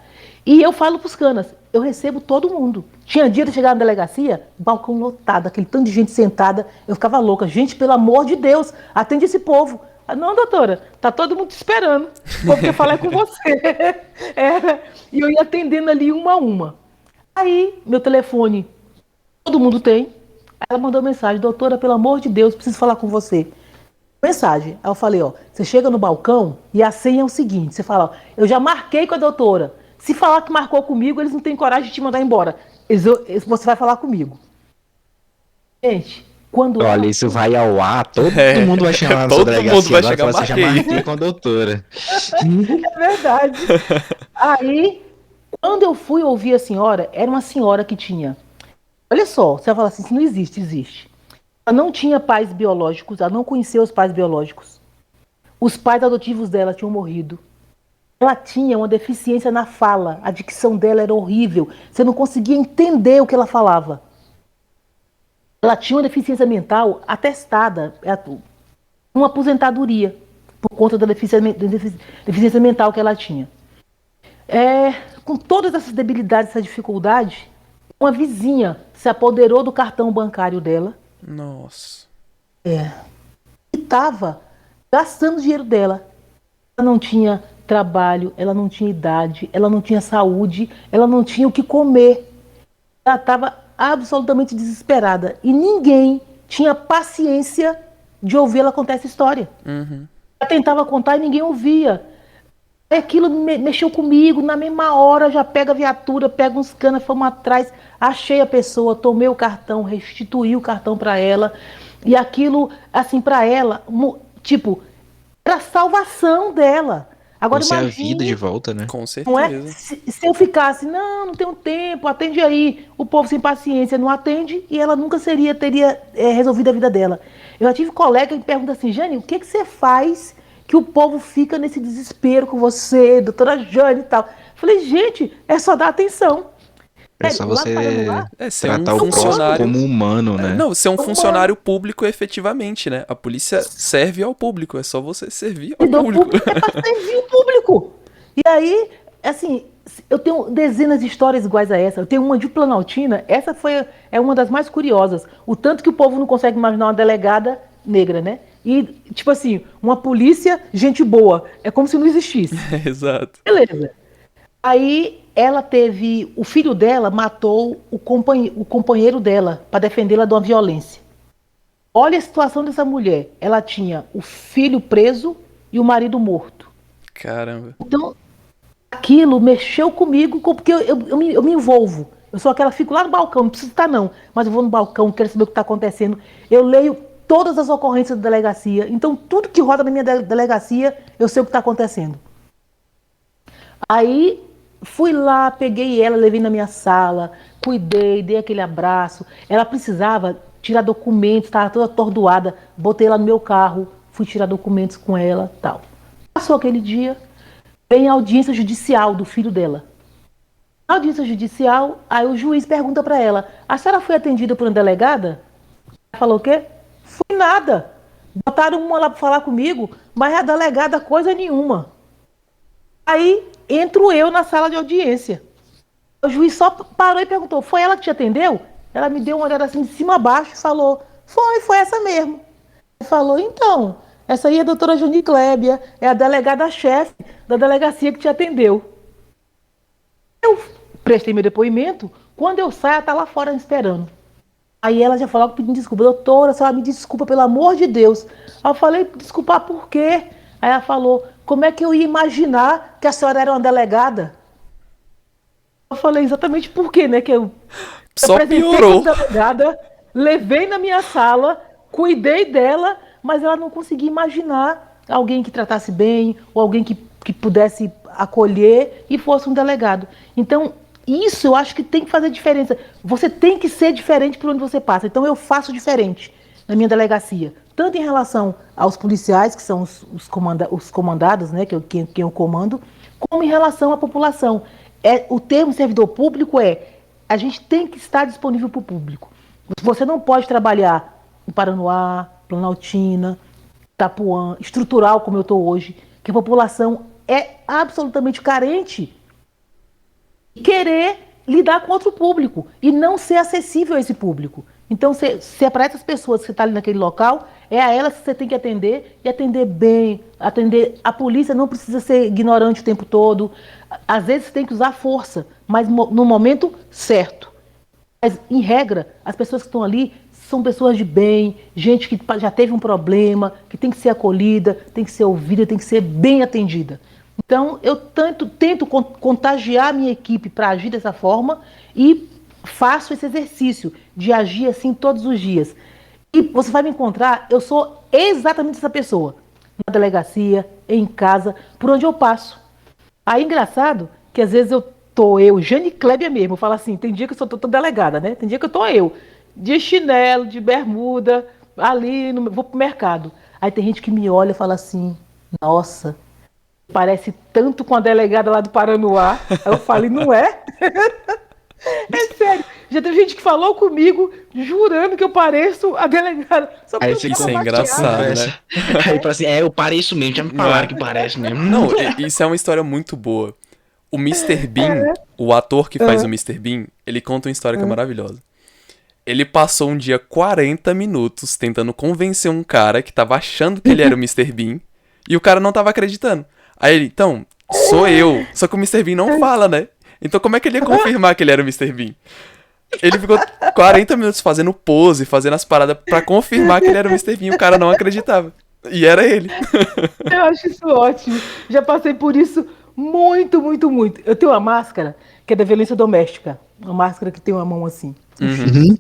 E eu falo pros canas, eu recebo todo mundo. Tinha dia de chegar na delegacia, balcão lotado, aquele tanto de gente sentada, eu ficava louca. Gente, pelo amor de Deus, atende esse povo. Não, doutora, tá todo mundo te esperando. O povo quer falar com você. E eu ia atendendo ali uma a uma. Aí, meu telefone, todo mundo tem. Aí ela mandou mensagem, doutora, pelo amor de Deus, preciso falar com você. Mensagem. Aí eu falei, ó, você chega no balcão e a senha é o seguinte, você fala, ó, eu já marquei com a doutora. Se falar que marcou comigo, eles não têm coragem de te mandar embora. Você vai falar comigo. Gente, Quando Olha, ela isso vai ao ar, todo É, mundo vai chamar na sua todo mundo delegacia vai agora e chegar, falar assim, já marquei. marquei com a doutora. é verdade. Aí, quando eu fui ouvir a senhora, era uma senhora que tinha. Olha só, você vai falar assim, isso não existe, existe. Ela não tinha pais biológicos, ela não conhecia os pais biológicos. Os pais adotivos dela tinham morrido. Ela tinha uma deficiência na fala, a dicção dela era horrível. Você não conseguia entender o que ela falava. Ela tinha uma deficiência mental atestada, uma aposentadoria, por conta da deficiência mental que ela tinha. Com todas essas debilidades, essa dificuldade, uma vizinha se apoderou do cartão bancário dela Nossa. e estava gastando o dinheiro dela. Ela não tinha trabalho, ela não tinha idade, ela não tinha saúde, ela não tinha o que comer. Ela estava absolutamente desesperada e ninguém tinha paciência de ouvir ela contar essa história. Ela tentava contar e ninguém ouvia. Aquilo mexeu comigo, na mesma hora já pega a viatura, pega uns canas, fomos atrás, achei a pessoa, tomei o cartão, restituí o cartão para ela. E aquilo, assim, para ela, tipo, era a salvação dela. Agora Você é a vida de imagine, volta, né? Com não é? certeza. Se eu ficasse, não tenho tempo, atende aí. O povo sem paciência não atende e ela nunca teria resolvido a vida dela. Eu já tive colega que me pergunta assim, Jane, o que você faz que o povo fica nesse desespero com você, doutora Jane e tal? Falei, gente, é só dar atenção. É Sério, só lá no você Paranoá, É ser um tratar o próximo funcionário. como humano, né? Não, ser um é humano. funcionário público efetivamente, né? A polícia serve ao público, é só você servir ao Servidor público. público é para servir o público. E aí, assim, eu tenho dezenas de histórias iguais a essa. Eu tenho uma de Planaltina, é uma das mais curiosas. O tanto que o povo não consegue imaginar uma delegada negra, né? E, tipo assim, uma polícia, gente boa. É como se não existisse. Exato. Beleza. Aí ela teve. O filho dela matou o companheiro dela para defendê-la de uma violência. Olha a situação dessa mulher. Ela tinha o filho preso e o marido morto. Caramba. Então, aquilo mexeu comigo, porque eu me envolvo. Eu sou aquela, fico lá no balcão, não preciso estar não, mas eu vou no balcão, quero saber o que está acontecendo. Eu leio todas as ocorrências da delegacia, então tudo que roda na minha delegacia, eu sei o que está acontecendo. Aí fui lá, peguei ela, levei na minha sala, cuidei, dei aquele abraço. Ela precisava tirar documentos, estava toda atordoada, botei ela no meu carro, fui tirar documentos com ela, tal. Passou aquele dia, vem a audiência judicial do filho dela. Na audiência judicial, aí o juiz pergunta para ela: a senhora foi atendida por uma delegada? Ela falou o quê? Fui nada. Botaram uma lá para falar comigo, mas a delegada coisa nenhuma. Aí entro eu na sala de audiência. O juiz só parou e perguntou: foi ela que te atendeu? Ela me deu uma olhada assim de cima a baixo e falou: foi essa mesmo. Ele falou: então, essa aí é a doutora Juni Klebia, é a delegada-chefe da delegacia que te atendeu. Eu prestei meu depoimento, quando eu saio, ela está lá fora me esperando. Aí ela já falou pedindo desculpa: doutora, a senhora me desculpa, pelo amor de Deus. Aí eu falei: desculpar por quê? Aí ela falou: como é que eu ia imaginar que a senhora era uma delegada? Eu falei: exatamente por quê, né? Que eu Só apresentei piorou. como delegada, levei na minha sala, cuidei dela, mas ela não conseguia imaginar alguém que tratasse bem, ou alguém que pudesse acolher e fosse um delegado. Então, isso eu acho que tem que fazer diferença. Você tem que ser diferente por onde você passa. Então, eu faço diferente na minha delegacia, tanto em relação aos policiais, que são os comandados, né, quem eu comando, como em relação à população. O termo servidor público a gente tem que estar disponível para o público. Você não pode trabalhar em Paranoá, Planaltina, Itapuã, estrutural como eu estou hoje, que a população é absolutamente carente e querer lidar com outro público e não ser acessível a esse público. Então, se é para essas pessoas que você está ali naquele local, é a elas que você tem que atender e atender bem, atender. A polícia não precisa ser ignorante o tempo todo. Às vezes você tem que usar força, mas no momento certo. Mas, em regra, as pessoas que estão ali são pessoas de bem, gente que já teve um problema, que tem que ser acolhida, tem que ser ouvida, tem que ser bem atendida. Então, eu tento contagiar a minha equipe para agir dessa forma e faço esse exercício de agir assim todos os dias. E você vai me encontrar, eu sou exatamente essa pessoa. Na delegacia, em casa, por onde eu passo. Aí, engraçado, que às vezes eu, Jane Kleber mesmo, eu falo assim, tem dia que eu tô delegada, né? Tem dia que eu tô de chinelo, de bermuda, ali, vou pro mercado. Aí tem gente que me olha e fala assim, nossa, parece tanto com a delegada lá do Paranoá. Aí eu falo, e não é? É sério. Já teve gente que falou comigo, jurando que eu pareço a delegada. Só Aí porque eu você tava Isso é conversa. engraçado, né? Aí fala assim, eu pareço mesmo, já me Não falaram é? que parece mesmo. Não, isso é uma história muito boa. O Mr. Bean, o ator que faz o Mr. Bean, ele conta uma história que é maravilhosa. Ele passou um dia 40 minutos tentando convencer um cara que tava achando que ele era o Mr. Bean e o cara não tava acreditando. Aí ele, então, sou eu. Só que o Mr. Bean não fala, né? Então como é que ele ia confirmar que ele era o Mr. Bean? Ele ficou 40 minutos fazendo pose, fazendo as paradas pra confirmar que ele era o Mr. Bean e o cara não acreditava. E era ele. Eu acho isso ótimo. Já passei por isso muito, muito, muito. Eu tenho uma máscara que é da violência doméstica. Uma máscara que tem uma mão assim. Uhum.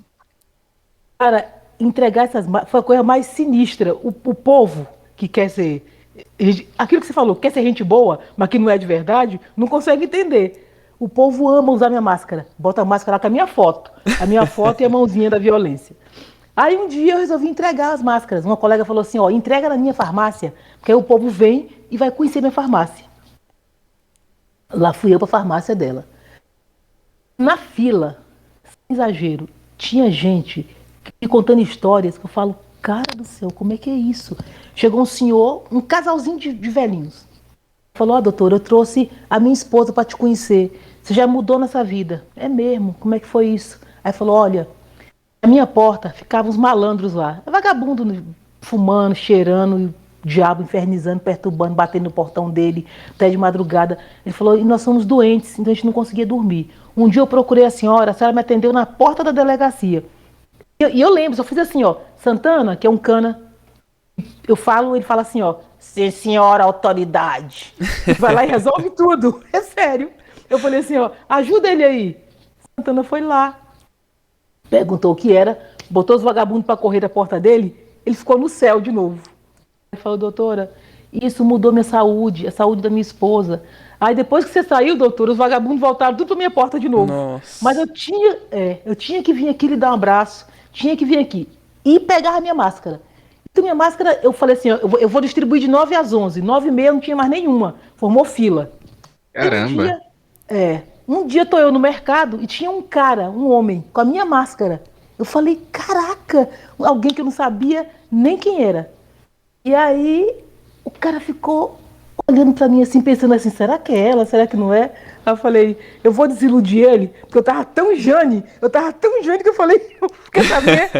Cara, entregar essas máscaras foi a coisa mais sinistra. O povo que quer ser. Aquilo que você falou, quer ser gente boa, mas que não é de verdade, não consegue entender. O povo ama usar minha máscara. Bota a máscara lá com a minha foto. A minha foto e a mãozinha da violência. Aí um dia eu resolvi entregar as máscaras. Uma colega falou assim, ó, entrega na minha farmácia, porque aí o povo vem e vai conhecer minha farmácia. Lá fui eu para a farmácia dela. Na fila, sem exagero, tinha gente me contando histórias que eu falo, cara do céu, como é que é isso? Chegou um senhor, um casalzinho de velhinhos. Falou, ó, doutor, eu trouxe a minha esposa para te conhecer. Você já mudou nessa vida. É mesmo? Como é que foi isso? Aí falou, olha, na minha porta ficavam os malandros lá. Vagabundo, né, fumando, cheirando, o diabo infernizando, perturbando, batendo no portão dele, até de madrugada. Ele falou, e nós somos doentes, então a gente não conseguia dormir. Um dia eu procurei a senhora me atendeu na porta da delegacia. E eu lembro, eu fiz assim, ó, Santana, que é um cana, eu falo, ele fala assim, ó, sim, senhora, autoridade. Vai lá e resolve tudo. É sério. Eu falei assim, ó, ajuda ele aí. Santana foi lá, perguntou o que era, botou os vagabundos para correr da porta dele, ele ficou no céu de novo. Ele falou, doutora, isso mudou minha saúde, a saúde da minha esposa. Aí depois que você saiu, doutora, os vagabundos voltaram tudo para minha porta de novo. Nossa. Mas eu tinha que vir aqui lhe dar um abraço, tinha que vir aqui e pegar a minha máscara. Então minha máscara, eu falei assim, ó, eu vou distribuir de 9 às 11, 9h30 não tinha mais nenhuma, formou fila. Caramba. Um dia tô eu no mercado e tinha um cara, um homem, com a minha máscara. Eu falei, caraca, alguém que eu não sabia nem quem era. E aí o cara ficou olhando pra mim assim, pensando assim, será que é ela? Será que não é? Aí eu falei, eu vou desiludir ele, porque eu tava tão Jane que eu falei, quer saber?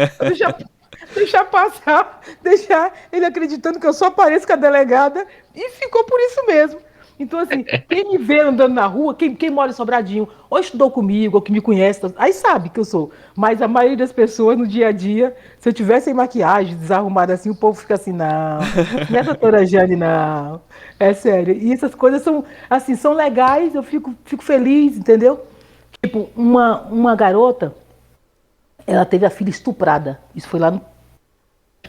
Deixar passar, deixar ele acreditando que eu só pareço com a delegada e ficou por isso mesmo. Então, assim, quem me vê andando na rua, quem mora em Sobradinho, ou estudou comigo, ou que me conhece, aí sabe que eu sou. Mas a maioria das pessoas, no dia a dia, se eu tivesse sem maquiagem, desarrumada assim, o povo fica assim, não é a doutora Jane, não. É sério. E essas coisas são, assim, são legais, eu fico feliz, entendeu? Tipo, uma garota, ela teve a filha estuprada. Isso foi lá no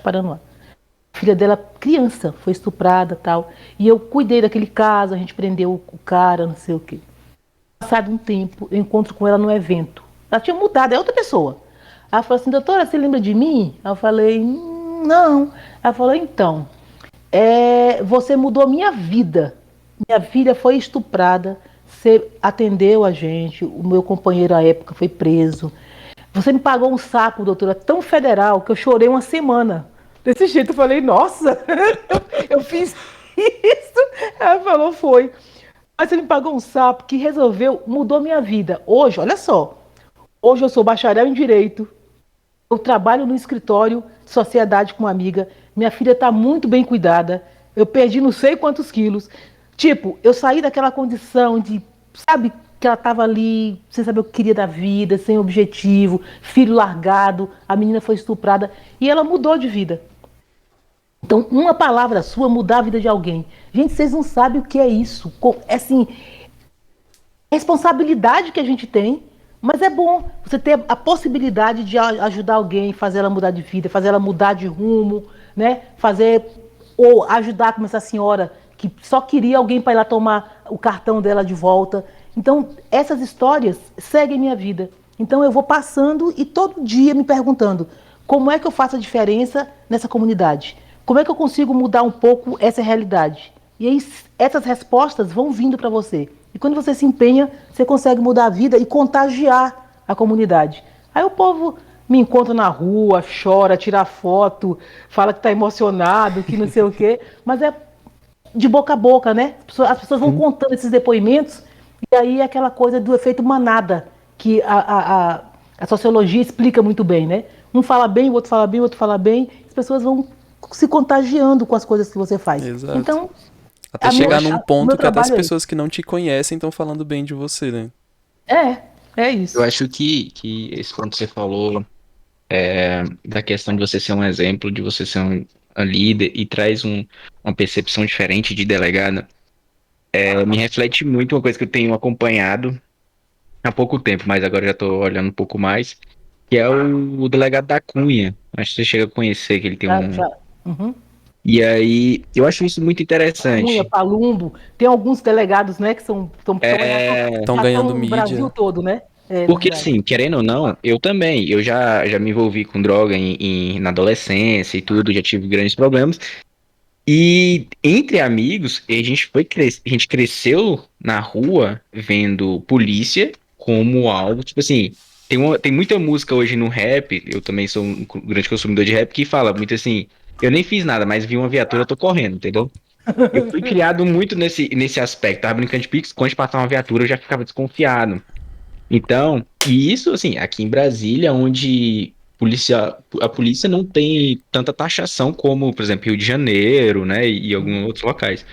Paranoá. A filha dela, criança, foi estuprada e tal. E eu cuidei daquele caso, a gente prendeu o cara, não sei o quê. Passado um tempo, eu encontro com ela num evento. Ela tinha mudado, é outra pessoa. Ela falou assim, doutora, você lembra de mim? Eu falei, não. Ela falou, então, você mudou a minha vida. Minha filha foi estuprada, você atendeu a gente, o meu companheiro à época foi preso. Você me pagou um saco, doutora, tão federal que eu chorei uma semana. Desse jeito eu falei, nossa, eu fiz isso. Ela falou, foi. Mas você me pagou um sapo que mudou minha vida. Hoje, olha só, hoje eu sou bacharel em Direito, eu trabalho no escritório de sociedade com uma amiga, minha filha está muito bem cuidada, eu perdi não sei quantos quilos. Tipo, eu saí daquela condição de, sabe, que ela estava ali sem saber o que queria da vida, sem objetivo, filho largado, a menina foi estuprada e ela mudou de vida. Então, uma palavra sua mudar a vida de alguém. Gente, vocês não sabem o que é isso. É assim, a responsabilidade que a gente tem Mas é bom você ter a possibilidade de ajudar alguém, fazer ela mudar de vida, fazer ela mudar de rumo, né? Fazer ou ajudar como essa senhora que só queria alguém para ir lá tomar o cartão dela de volta. Então, essas histórias seguem minha vida. Então, eu vou passando e todo dia me perguntando como é que eu faço a diferença nessa comunidade? Como é que eu consigo mudar um pouco essa realidade? E aí, essas respostas vão vindo para você. E quando você se empenha, você consegue mudar a vida e contagiar a comunidade. Aí o povo me encontra na rua, chora, tira foto, fala que está emocionado, que não sei o quê. Mas é de boca a boca, né? As pessoas vão contando esses depoimentos e aí é aquela coisa do efeito manada, que a sociologia explica muito bem, né? Um fala bem, o outro fala bem, o outro fala bem. As pessoas vão se contagiando com as coisas que você faz. Exato. Então, Até chegar num o meu ponto que até as trabalho é pessoas que não te conhecem estão falando bem de você, né? é Eu isso. acho que esse ponto que você falou da questão de você ser um exemplo, de você ser um líder e traz uma percepção diferente de delegado, me reflete muito uma coisa que eu tenho acompanhado há pouco tempo, mas agora já estou olhando um pouco mais, que é o delegado da Cunha. Acho que você chega a conhecer, que ele tem Já, um. já. Uhum. E aí, eu acho isso muito Cunha, interessante. Palumbo, tem alguns delegados, né, que Estão já ganhando estão no Brasil mídia. todo, né? É Porque verdade. assim, querendo ou não, eu também, eu já me envolvi com droga na adolescência e tudo, já tive grandes problemas. E entre amigos, a gente cresceu na rua vendo polícia como algo, tipo assim, tem muita música hoje no rap, eu também sou um grande consumidor de rap, que fala muito assim, eu nem fiz nada, mas vi uma viatura, eu tô correndo, entendeu? Eu fui criado muito nesse aspecto, tava brincando de Pix, quando a gente passava uma viatura eu já ficava desconfiado. Então, e isso assim, aqui em Brasília, onde a polícia não tem tanta taxação como, por exemplo, Rio de Janeiro, né, e alguns outros locais.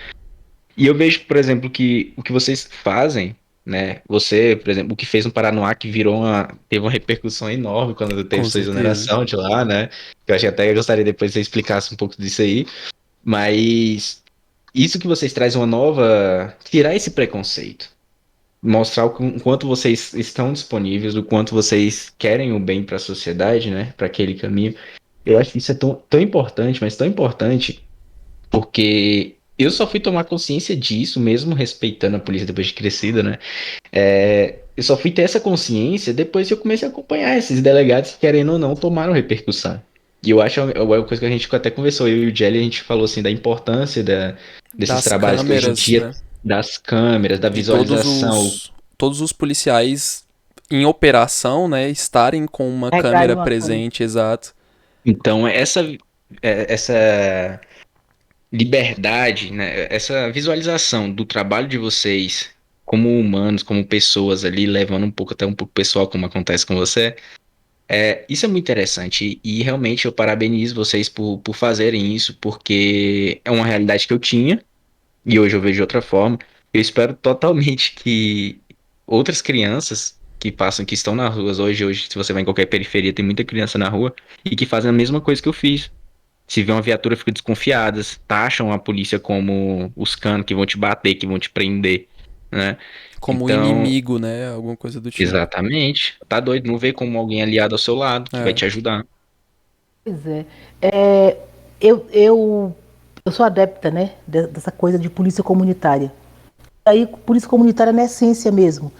E eu vejo, por exemplo, que o que vocês fazem, né, você, por exemplo, o que fez no Paranoá, que teve uma repercussão enorme quando teve Com sua certeza. exoneração de lá, né, que eu acho que até gostaria depois que você explicasse um pouco disso aí, mas isso que vocês trazem tirar esse preconceito, mostrar o quanto vocês estão disponíveis, o quanto vocês querem o bem para a sociedade, né, para aquele caminho. Eu acho que isso é tão importante, mas tão importante, porque eu só fui tomar consciência disso, mesmo respeitando a polícia depois de crescida, né? Eu só fui ter essa consciência depois que eu comecei a acompanhar esses delegados que, querendo ou não, tomaram repercussão. E eu acho é uma coisa que a gente até conversou, eu e o Jelly, a gente falou assim da importância desses Das trabalhos que hoje em câmeras, dia, né? das câmeras, da De visualização. todos os policiais em operação, né, estarem com uma Recarem câmera uma câmera. presente, exato. Então, essa liberdade, né, essa visualização do trabalho de vocês como humanos, como pessoas ali, levando até um pouco pessoal, como acontece com você, isso é muito interessante. E realmente eu parabenizo vocês por fazerem isso, porque é uma realidade que eu tinha, e hoje eu vejo de outra forma. Eu espero totalmente que outras crianças que estão nas ruas hoje, se você vai em qualquer periferia, tem muita criança na rua, e que fazem a mesma coisa que eu fiz. Se vê uma viatura, ficam desconfiadas, taxam a polícia como os canos que vão te bater, que vão te prender, né? Como um Então, inimigo, né? Alguma coisa do tipo. exatamente. Tá doido, não vê como alguém aliado ao seu lado, que vai É, te ajudar. Pois é. É, eu sou adepta, né, dessa coisa de polícia comunitária. Aí, polícia comunitária na essência mesmo.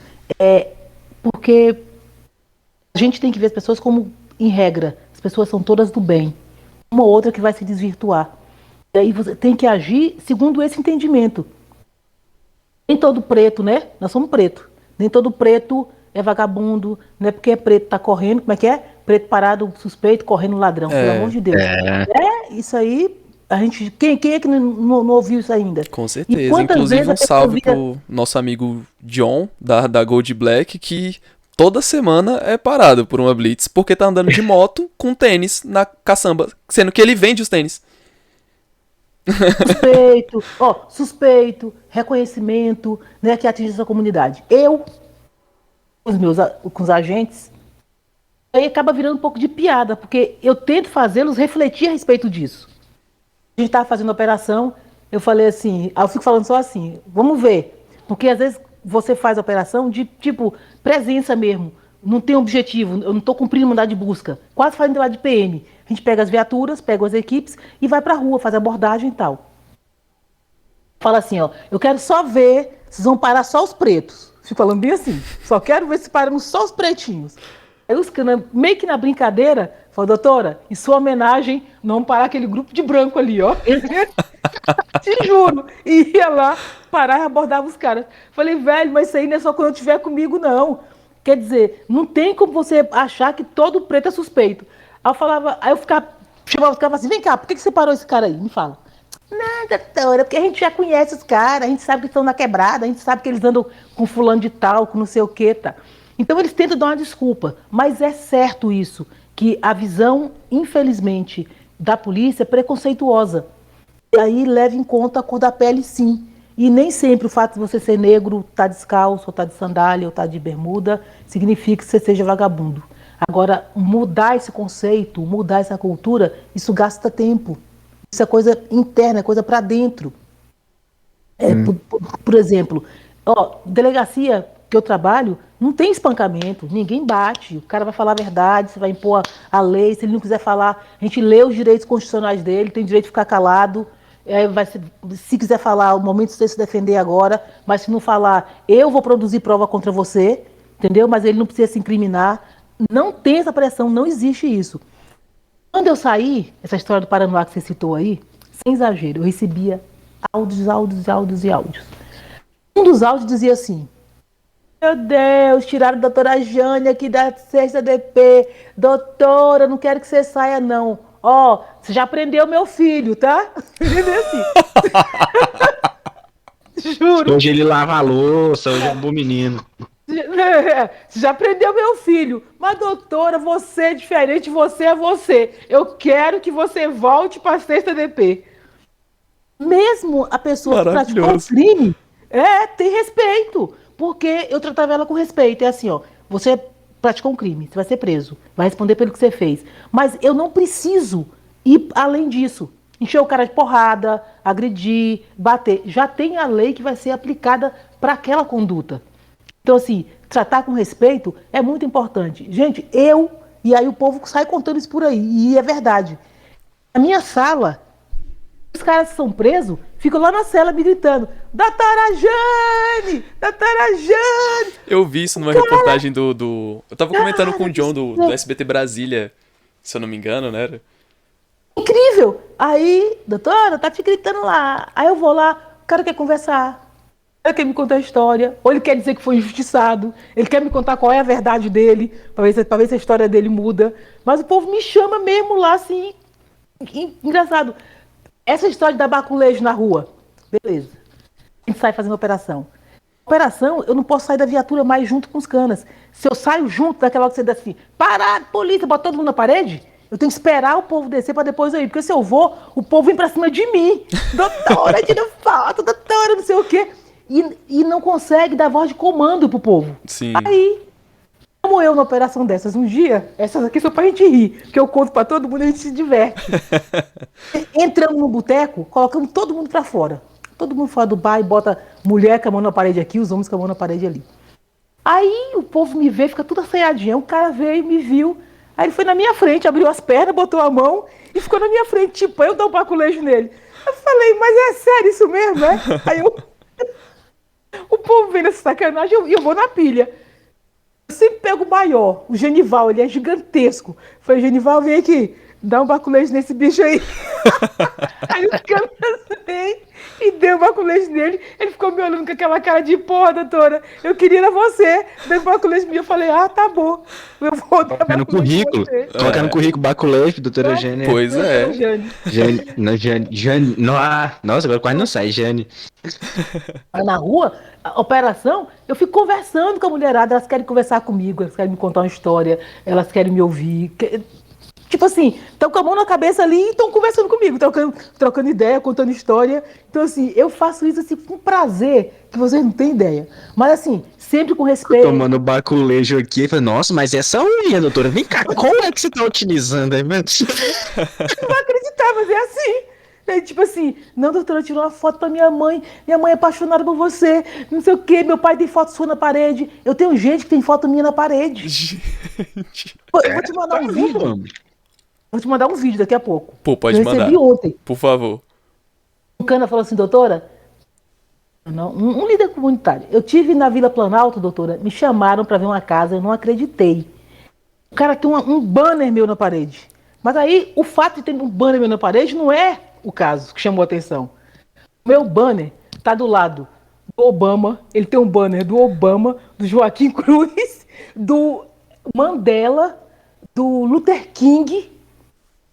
Porque a gente tem que ver as pessoas como, em regra, as pessoas são todas do bem. Uma ou outra que vai se desvirtuar. E aí você tem que agir segundo esse entendimento. Nem todo preto, né? Nós somos preto. Nem todo preto é vagabundo, não é porque é preto tá correndo, como é que é? Preto parado, suspeito, correndo ladrão, pelo amor é, de Deus. Isso aí, a gente, quem é que não ouviu isso ainda? com E certeza. quantas vezes Inclusive a um pessoa salve vira, pro nosso amigo John, da Gold Black, que toda semana é parado por uma blitz, porque tá andando de moto com tênis na caçamba, sendo que ele vende os tênis. suspeito, reconhecimento, né, que atinge essa comunidade. Eu, com os agentes, aí acaba virando um pouco de piada, porque eu tento fazê-los refletir a respeito disso. A gente estava fazendo operação, eu falei assim, aí eu fico falando só assim, vamos ver. Porque às vezes você faz operação de tipo presença mesmo. não tem objetivo, eu não estou cumprindo o mandado de busca, quase fazendo trabalho de PM. A gente pega as viaturas, pega as equipes e vai pra rua, faz abordagem e tal. Fala assim, ó, eu quero só ver, vocês vão parar só os pretos. Fico falando bem assim, só quero ver se param só os pretinhos. Aí os caras, meio que na brincadeira, falam, doutora, em sua homenagem, não vamos parar aquele grupo de branco ali, ó. Te juro. E ia lá, parar e abordava os caras. Falei, velho, mas isso aí não é só quando eu estiver comigo, não. Quer dizer, não tem como você achar que todo preto é suspeito. Aí eu chamava os caras e falava assim, vem cá, por que você parou esse cara aí? Me fala. Não, doutora, porque a gente já conhece os caras, a gente sabe que estão na quebrada, a gente sabe que eles andam com fulano de tal, com não sei o que, tá. Então eles tentam dar uma desculpa, mas é certo isso, que a visão, infelizmente, da polícia é preconceituosa. E aí leva em conta a cor da pele, sim. E nem sempre o fato de você ser negro, tá descalço, ou tá de sandália, ou tá de bermuda, significa que você seja vagabundo. Agora, mudar esse conceito, mudar essa cultura, isso gasta tempo. Isso é coisa interna, é coisa para dentro. Por exemplo, delegacia que eu trabalho, não tem espancamento, ninguém bate. O cara vai falar a verdade, você vai impor a lei. Se ele não quiser falar, a gente lê os direitos constitucionais dele, tem direito de ficar calado. Se quiser falar, o momento de você se defender agora, mas se não falar, eu vou produzir prova contra você, entendeu? Mas ele não precisa se incriminar. Não tem essa pressão, não existe isso. Quando eu saí, essa história do Paranoá que você citou aí, sem exagero, eu recebia áudios. Um dos áudios dizia assim, meu Deus, tiraram a doutora Jane aqui da 6ª DP. Doutora, não quero que você saia, não. Você já prendeu meu filho, tá? Assim. Juro. Hoje ele lava a louça, hoje é um bom menino. Você já prendeu meu filho. Mas, doutora, você é diferente, você é você. Eu quero que você volte para a 6ª DP. Mesmo a pessoa que praticou o crime, tem respeito. Porque eu tratava ela com respeito. É assim, você praticou um crime, você vai ser preso, vai responder pelo que você fez. Mas eu não preciso ir além disso. Encher o cara de porrada, agredir, bater. Já tem a lei que vai ser aplicada para aquela conduta. Então, assim, tratar com respeito é muito importante. Gente, e aí o povo sai contando isso por aí, e é verdade. Na minha sala, os caras que são presos ficam lá na cela me gritando, doutora Jane! Doutora Jane! Eu vi isso numa reportagem do... Eu tava comentando com o John do SBT Brasília, se eu não me engano, né? Incrível! Aí, doutora, tá te gritando lá. Aí eu vou lá, o cara quer conversar. Ele quer me contar a história, ou ele quer dizer que foi injustiçado, ele quer me contar qual é a verdade dele, pra ver se a história dele muda. Mas o povo me chama mesmo lá, assim, engraçado. Essa história de dar baculejo na rua, beleza. A gente sai fazendo operação. Operação, eu não posso sair da viatura mais junto com os canas. Se eu saio junto daquela hora que você diz assim, parar, polícia, bota todo mundo na parede, eu tenho que esperar o povo descer para depois eu ir. Porque se eu vou, o povo vem para cima de mim. Doutora, tira foto, doutora, não sei o quê. E não consegue dar voz de comando pro povo. Sim. Aí, como eu na operação dessas um dia, essas aqui são pra gente rir, que eu conto pra todo mundo e a gente se diverte. Entramos no boteco, colocamos todo mundo pra fora. Todo mundo fora do bar e bota mulher com a mão na parede aqui, os homens com a mão na parede ali. Aí o povo me vê, fica tudo assanhadinho. O cara veio, me viu, aí ele foi na minha frente, abriu as pernas, botou a mão e ficou na minha frente, tipo, eu dou um baculejo nele. Eu falei, mas é sério isso mesmo, né? Aí o povo vem nessa sacanagem e eu vou na pilha. Eu sempre pego o maior, o Genival, ele é gigantesco. Eu falei, Genival, vem aqui, dá um baculejo nesse bicho aí. Aí os caras vêm e deu um baculejo nele. Ele ficou me olhando com aquela cara de, porra, doutora, eu queria era você. Deu um baculejo em mim, eu falei, tá bom. Eu vou dar Colocar no currículo. Colocar no currículo baculejo, doutora Jane. Pois é. Jane. Nossa, agora quase não sai, Jane. Na rua, a operação, eu fico conversando com a mulherada, elas querem conversar comigo, elas querem me contar uma história, elas querem me ouvir. Tipo assim, estão com a mão na cabeça ali e estão conversando comigo, trocando ideia, contando história. Então, assim, eu faço isso assim, com prazer, que vocês não têm ideia. Mas, assim, sempre com respeito. Tomando baculejo aqui, eu falei, nossa, mas essa unha, doutora, vem cá, como é que você tá utilizando aí, mesmo? Eu não vou acreditar, mas é assim. Aí, tipo assim, não, doutora, tirou uma foto pra minha mãe é apaixonada por você, não sei o quê, meu pai tem foto sua na parede. Eu tenho gente que tem foto minha na parede. Gente. Pô, eu vou te mandar um vídeo. Vou te mandar um vídeo daqui a pouco. Pô, Que eu pode recebi mandar. ontem. Por favor. Um cana falou assim, doutora, não, um líder comunitário. Eu tive na Vila Planalto, doutora, me chamaram para ver uma casa, eu não acreditei. O cara tem um banner meu na parede. Mas aí, o fato de ter um banner meu na parede não é o caso que chamou a atenção. O meu banner tá do lado do Obama, ele tem um banner do Obama, do Joaquim Cruz, do Mandela, do Luther King.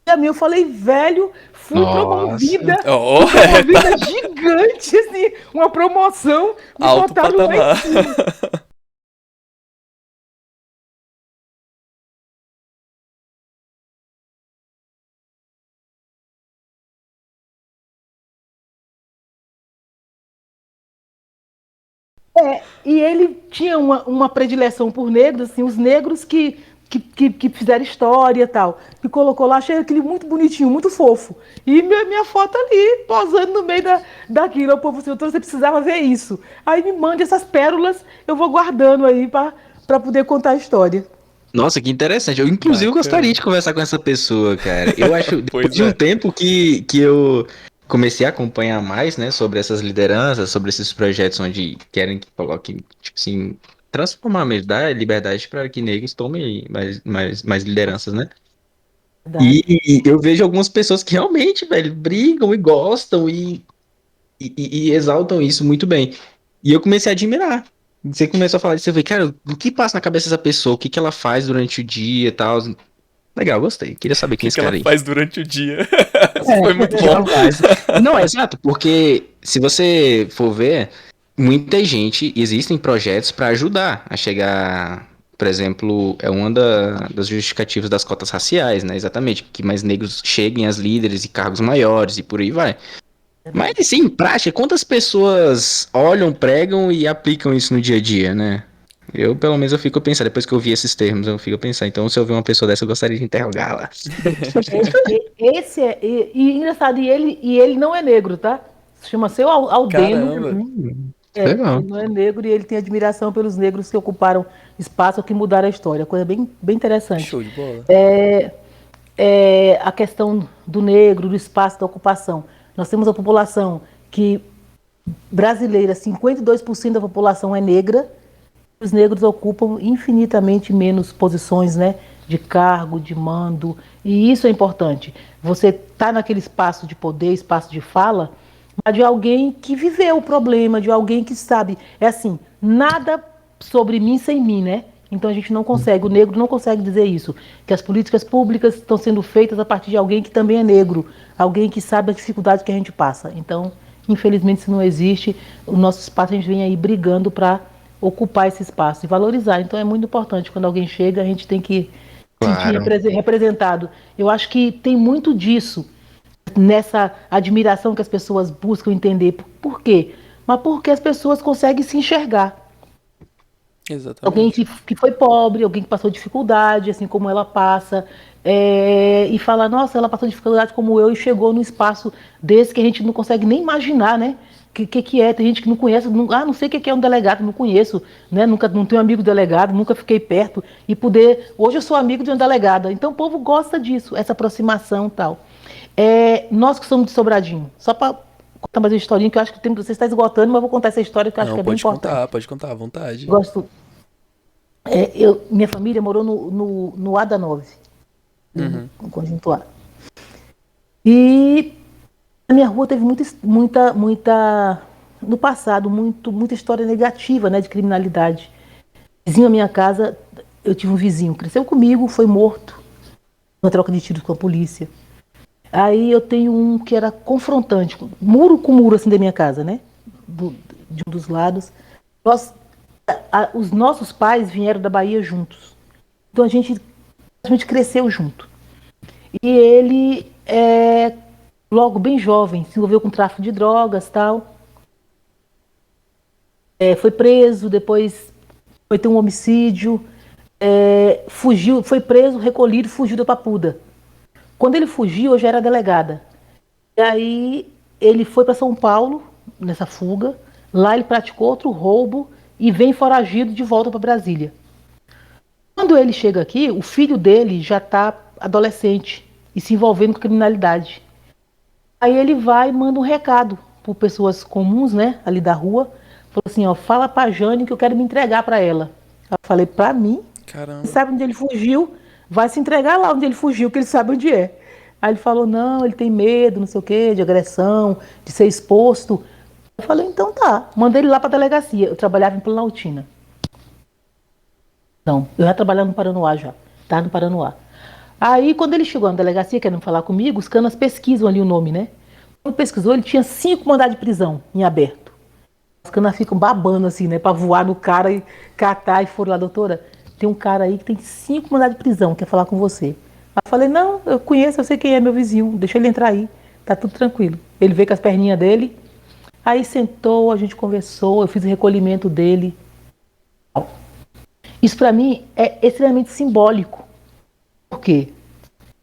E a minha eu falei, velho, fui Nossa. promovida, Ó, fui promovida gigante, assim, uma promoção, me alto botaram lá em patamar. cima. E ele tinha uma predileção por negros, assim, os negros que fizeram história e tal. E colocou lá, achei aquele muito bonitinho, muito fofo. E minha foto ali, posando no meio daquilo. O povo assim, doutor, você precisava ver isso. Aí me mande essas pérolas, eu vou guardando aí para poder contar a história. Nossa, que interessante. Eu, inclusive, Bacana. gostaria de conversar com essa pessoa, cara. Eu acho, depois Pois de um é. tempo que eu comecei a acompanhar mais, né, sobre essas lideranças, sobre esses projetos onde querem que coloquem, tipo assim, transformar mesmo, dar liberdade para que negros tomem mais lideranças, né? Verdade. E eu vejo algumas pessoas que realmente, velho, brigam e gostam e exaltam isso muito bem. E eu comecei a admirar. Você começou a falar disso, eu falei, cara, o que passa na cabeça dessa pessoa? O que que ela faz durante o dia e tal? Legal, gostei. Queria saber O quem é que esse que ela cara aí. faz durante o dia? Foi O muito que bom. ela faz? Não, é exato, porque se você for ver, muita gente, existem projetos para ajudar a chegar, por exemplo, é uma das justificativas das cotas raciais, né? Exatamente, que mais negros cheguem às líderes e cargos maiores e por aí vai. Mas, assim, em prática, quantas pessoas olham, pregam e aplicam isso no dia a dia, né? Eu, pelo menos, eu fico pensando, depois que eu vi esses termos, eu fico pensando, então, se eu ver uma pessoa dessa, eu gostaria de interrogá-la. Esse é. Engraçado, e ele não é negro, tá? Se chama Seu Aldeno. Caramba. Legal. Ele não é negro e ele tem admiração pelos negros que ocuparam espaço ou que mudaram a história. Coisa bem, bem interessante. Show de bola. A questão do negro, do espaço, da ocupação. Nós temos a população que brasileira, 52% da população é negra. Os negros ocupam infinitamente menos posições, né, de cargo, de mando, e isso é importante. Você está naquele espaço de poder, espaço de fala, mas de alguém que viveu o problema, de alguém que sabe. É assim, nada sobre mim sem mim, né? Então a gente não consegue, o negro não consegue dizer isso, que as políticas públicas estão sendo feitas a partir de alguém que também é negro, alguém que sabe a dificuldade que a gente passa. Então, infelizmente, isso não existe. O nosso espaço a gente vem aí brigando para ocupar esse espaço e valorizar. Então é muito importante, quando alguém chega, a gente tem que se sentir Claro. representado. Eu acho que tem muito disso nessa admiração que as pessoas buscam entender. Por quê? Mas porque as pessoas conseguem se enxergar. Alguém Exatamente. que foi pobre, alguém que passou dificuldade, assim como ela passa, e fala, nossa, ela passou dificuldade como eu e chegou num espaço desse que a gente não consegue nem imaginar, né? Que é? Tem gente que não conhece, não sei o que é um delegado, não conheço, né? Nunca, não tenho amigo delegado, nunca fiquei perto e poder. Hoje eu sou amigo de uma delegada, então o povo gosta disso, essa aproximação e tal. Nós que somos de Sobradinho, só para contar mais uma historinha que eu acho que você está esgotando, mas eu vou contar essa história que eu acho que Não, é bem importante. pode contar à vontade. Gosto. Minha família morou no ADA 9, no Conjunto A. E a minha rua teve no passado, muita história negativa, né, de criminalidade. Vizinho à minha casa, eu tive um vizinho, cresceu comigo, foi morto, uma troca de tiros com a polícia. Aí eu tenho um que era confrontante, muro com muro assim da minha casa, né, de um dos lados. Os nossos pais vieram da Bahia juntos. Então a gente cresceu junto. E ele, logo bem jovem, se envolveu com tráfico de drogas e tal. Foi preso, depois foi ter um homicídio. Fugiu, foi preso, recolhido, fugiu da Papuda. Quando ele fugiu, eu já era delegada. E aí ele foi para São Paulo, nessa fuga. Lá ele praticou outro roubo e vem foragido de volta para Brasília. Quando ele chega aqui, o filho dele já está adolescente e se envolvendo com criminalidade. Aí ele vai e manda um recado por pessoas comuns, né, ali da rua. Falou assim, ó, fala pra Jane que eu quero me entregar para ela. Eu falei, pra mim? Ele Caramba. sabe onde ele fugiu, vai se entregar lá onde ele fugiu, que ele sabe onde é. Aí ele falou, não, ele tem medo, não sei o quê, de agressão, de ser exposto. Eu falei, então tá. Mandei ele lá pra delegacia. Eu trabalhava em Planaltina. Não, eu já trabalhava no Paranoá já. Tá no Paranoá. Aí, quando ele chegou na delegacia, querendo falar comigo, os canas pesquisam ali o nome, né? Quando pesquisou, ele tinha 5 mandados de prisão em aberto. Os canas ficam babando assim, né? Pra voar no cara e catar e foram lá, doutora. Tem um cara aí que tem 5 mandados de prisão, quer falar com você. Aí eu falei, não, eu conheço, eu sei quem é meu vizinho, deixa ele entrar aí, tá tudo tranquilo. Ele veio com as perninhas dele, aí sentou, a gente conversou, eu fiz o recolhimento dele. Isso pra mim é extremamente simbólico. Por quê?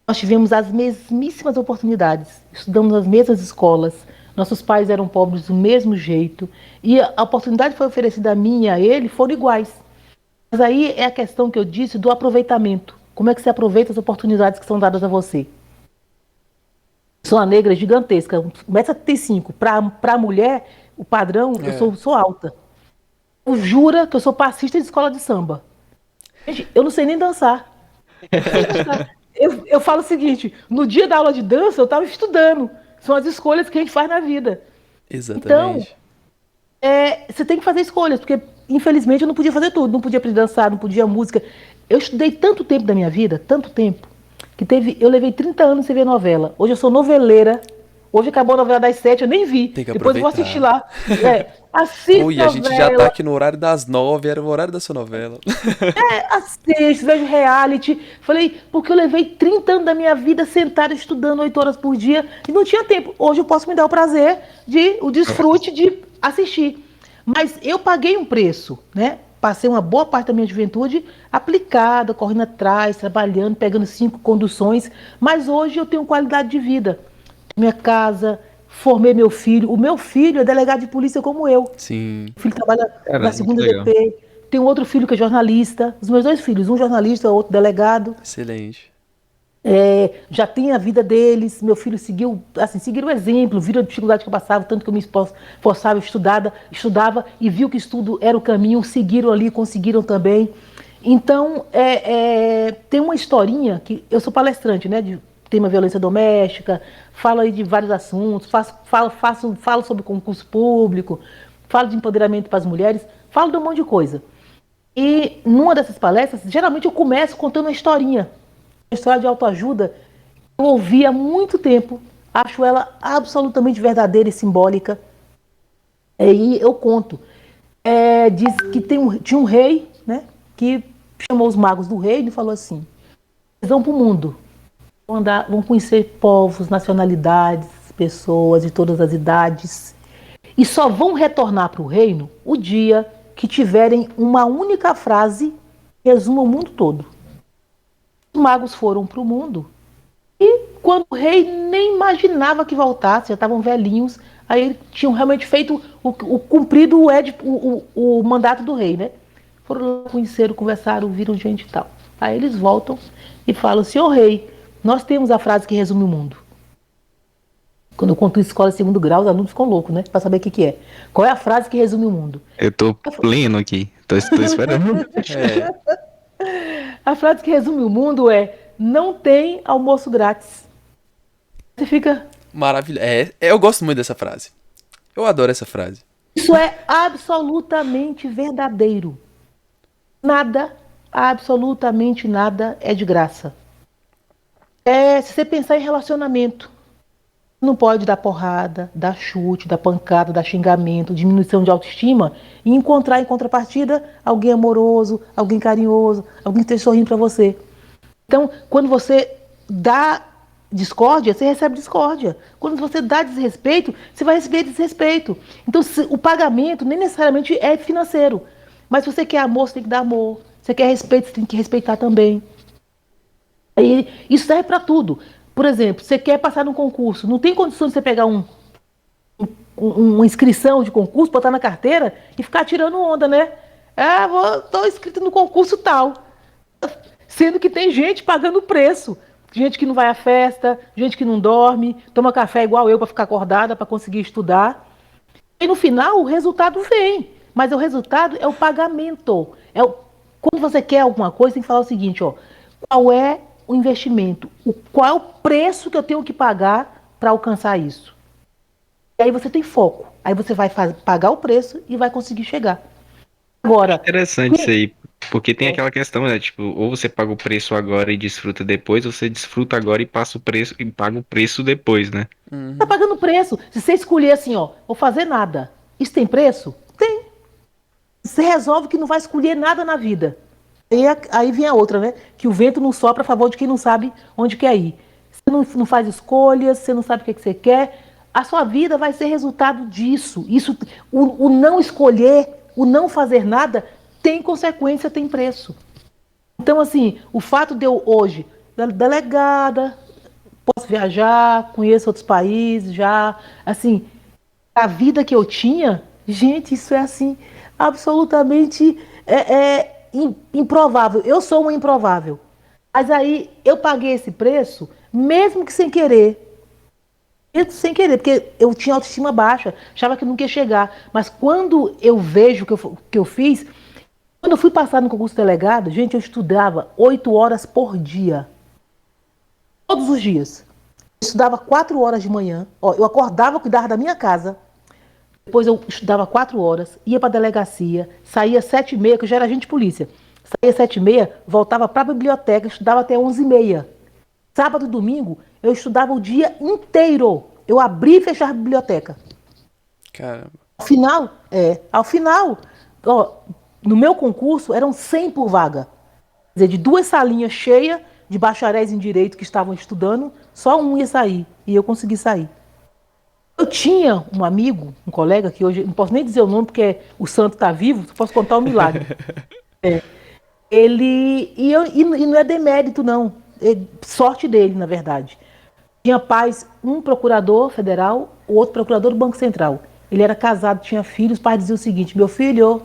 Nós tivemos as mesmíssimas oportunidades, estudamos nas mesmas escolas, nossos pais eram pobres do mesmo jeito, e a oportunidade que foi oferecida a mim e a ele foram iguais. Mas aí é a questão que eu disse do aproveitamento. Como é que você aproveita as oportunidades que são dadas a você? Sou uma negra gigantesca, 1,75 m. Para mulher, o padrão, eu sou alta. Eu jura que eu sou passista de escola de samba. Gente, eu não sei nem dançar. Eu falo o seguinte, no dia da aula de dança eu estava estudando. São as escolhas que a gente faz na vida. Então, Exatamente. você tem que fazer escolhas, porque infelizmente eu não podia fazer tudo. Não podia aprender a dançar, não podia música. Eu estudei tanto tempo da minha vida, tanto tempo, que eu levei 30 anos sem ver novela. Hoje eu sou noveleira. Hoje acabou a novela das 7, eu nem vi. Tem que Depois eu vou assistir aproveitar. lá. Assiste Pô, e a gente já tá novela. aqui no horário das 9, era o horário da sua novela. Assisto, vejo reality. Falei, porque eu levei 30 anos da minha vida sentada estudando 8 horas por dia e não tinha tempo. Hoje eu posso me dar o prazer o desfrute de assistir. Mas eu paguei um preço, né? Passei uma boa parte da minha juventude aplicada, correndo atrás, trabalhando, pegando 5 conduções. Mas hoje eu tenho qualidade de vida. Minha casa, formei meu filho. O meu filho é delegado de polícia como eu. Sim, O filho trabalha na Caramba, que segunda legal. DP. Tem um outro filho que é jornalista. Os meus 2 filhos, um jornalista, outro delegado. excelente. Já tem a vida deles. Meu filho seguiu, assim, seguiram o exemplo, viram a dificuldade que eu passava, tanto que eu me esforçava, estudava e viu que estudo era o caminho, seguiram ali, conseguiram também. Então, tem uma historinha que eu sou palestrante, né, de tema violência doméstica, falo aí de vários assuntos, falo sobre concurso público, falo de empoderamento para as mulheres, falo de um monte de coisa. E numa dessas palestras, geralmente eu começo contando uma historinha. Uma história de autoajuda que eu ouvi há muito tempo. Acho ela absolutamente verdadeira e simbólica. E eu conto. Diz que tinha um rei, né, que chamou os magos do reino e falou assim: eles vão para o mundo, vão conhecer povos, nacionalidades, pessoas de todas as idades, e só vão retornar para o reino o dia que tiverem uma única frase que resuma o mundo todo. Os magos foram para o mundo e quando o rei nem imaginava que voltasse, já estavam velhinhos, aí tinham realmente feito cumprido o mandato do rei, né? Foram lá, conheceram, conversaram, viram gente e tal. Aí eles voltam e falam: senhor rei, nós temos a frase que resume o mundo. Quando eu conto em escola de segundo grau, os alunos ficam loucos, né? Para saber o que é. Qual é a frase que resume o mundo? Eu tô pleno aqui. Tô esperando. É, A frase que resume o mundo é: não tem almoço grátis. Você fica. maravilhoso. Eu gosto muito dessa frase. Eu adoro essa frase. Isso é absolutamente verdadeiro. Nada, absolutamente nada é de graça. Se você pensar em relacionamento, não pode dar porrada, dar chute, dar pancada, dar xingamento, diminuição de autoestima e encontrar em contrapartida alguém amoroso, alguém carinhoso, alguém que esteja sorrindo para você. Então, quando você dá discórdia, você recebe discórdia. Quando você dá desrespeito, você vai receber desrespeito. Então, o pagamento nem necessariamente é financeiro. Mas se você quer amor, você tem que dar amor. Se você quer respeito, você tem que respeitar também. Isso serve para tudo. por exemplo, você quer passar num concurso, não tem condição de você pegar uma inscrição de concurso, botar na carteira e ficar tirando onda, né? Tô inscrito no concurso tal. Sendo que tem gente pagando preço. Gente que não vai à festa, gente que não dorme, toma café igual eu para ficar acordada, para conseguir estudar. E no final o resultado vem. Mas o resultado é o pagamento. Quando você quer alguma coisa, tem que falar o seguinte, ó. Qual é o investimento? Qual é o preço que eu tenho que pagar para alcançar isso? E aí você tem foco. Aí você vai pagar o preço e vai conseguir chegar. Agora, Interessante isso aí, porque tem aquela questão, né? Tipo, ou você paga o preço agora e desfruta depois, ou você desfruta agora e passa o preço e paga o preço depois, né? tá pagando preço. Se você escolher assim, ó, vou fazer nada. Isso tem preço? Tem. Você resolve que não vai escolher nada na vida. Aí vem a outra, né? Que o vento não sopra a favor de quem não sabe onde quer ir. Você não faz escolhas, você não sabe o que você quer. A sua vida vai ser resultado disso. O não escolher, o não fazer nada, tem consequência, tem preço. Então, assim, o fato de eu hoje, delegada, posso viajar, conheço outros países já, assim, a vida que eu tinha, gente, isso é assim, absolutamente improvável. Eu sou uma improvável. Mas aí eu paguei esse preço, mesmo que sem querer. Mesmo sem querer, porque eu tinha autoestima baixa, achava que nunca ia chegar. Mas quando eu vejo o que eu fiz, quando eu fui passar no concurso de delegado, gente, eu estudava 8 horas por dia. Todos os dias. Eu estudava 4 horas de manhã. Ó, eu acordava, cuidava da minha casa. Depois eu estudava 4 horas, ia para a delegacia, saía 7h30, que eu já era agente de polícia. Saía 7h30, voltava para a biblioteca, estudava até 11h30. Sábado e domingo, eu estudava o dia inteiro. Eu abria e fechava a biblioteca. Caramba. Ao final, ó, no meu concurso, eram 100 por vaga. Quer dizer, de 2 salinhas cheias de bacharéis em direito que estavam estudando, só um ia sair. E eu consegui sair. Eu tinha um amigo, um colega, que hoje, não posso nem dizer o nome, porque o santo está vivo, só posso contar um milagre. E não é demérito, não. Sorte dele, na verdade. Tinha pais, um procurador federal, o outro procurador do Banco Central. Ele era casado, tinha filhos, os pais diziam o seguinte: meu filho,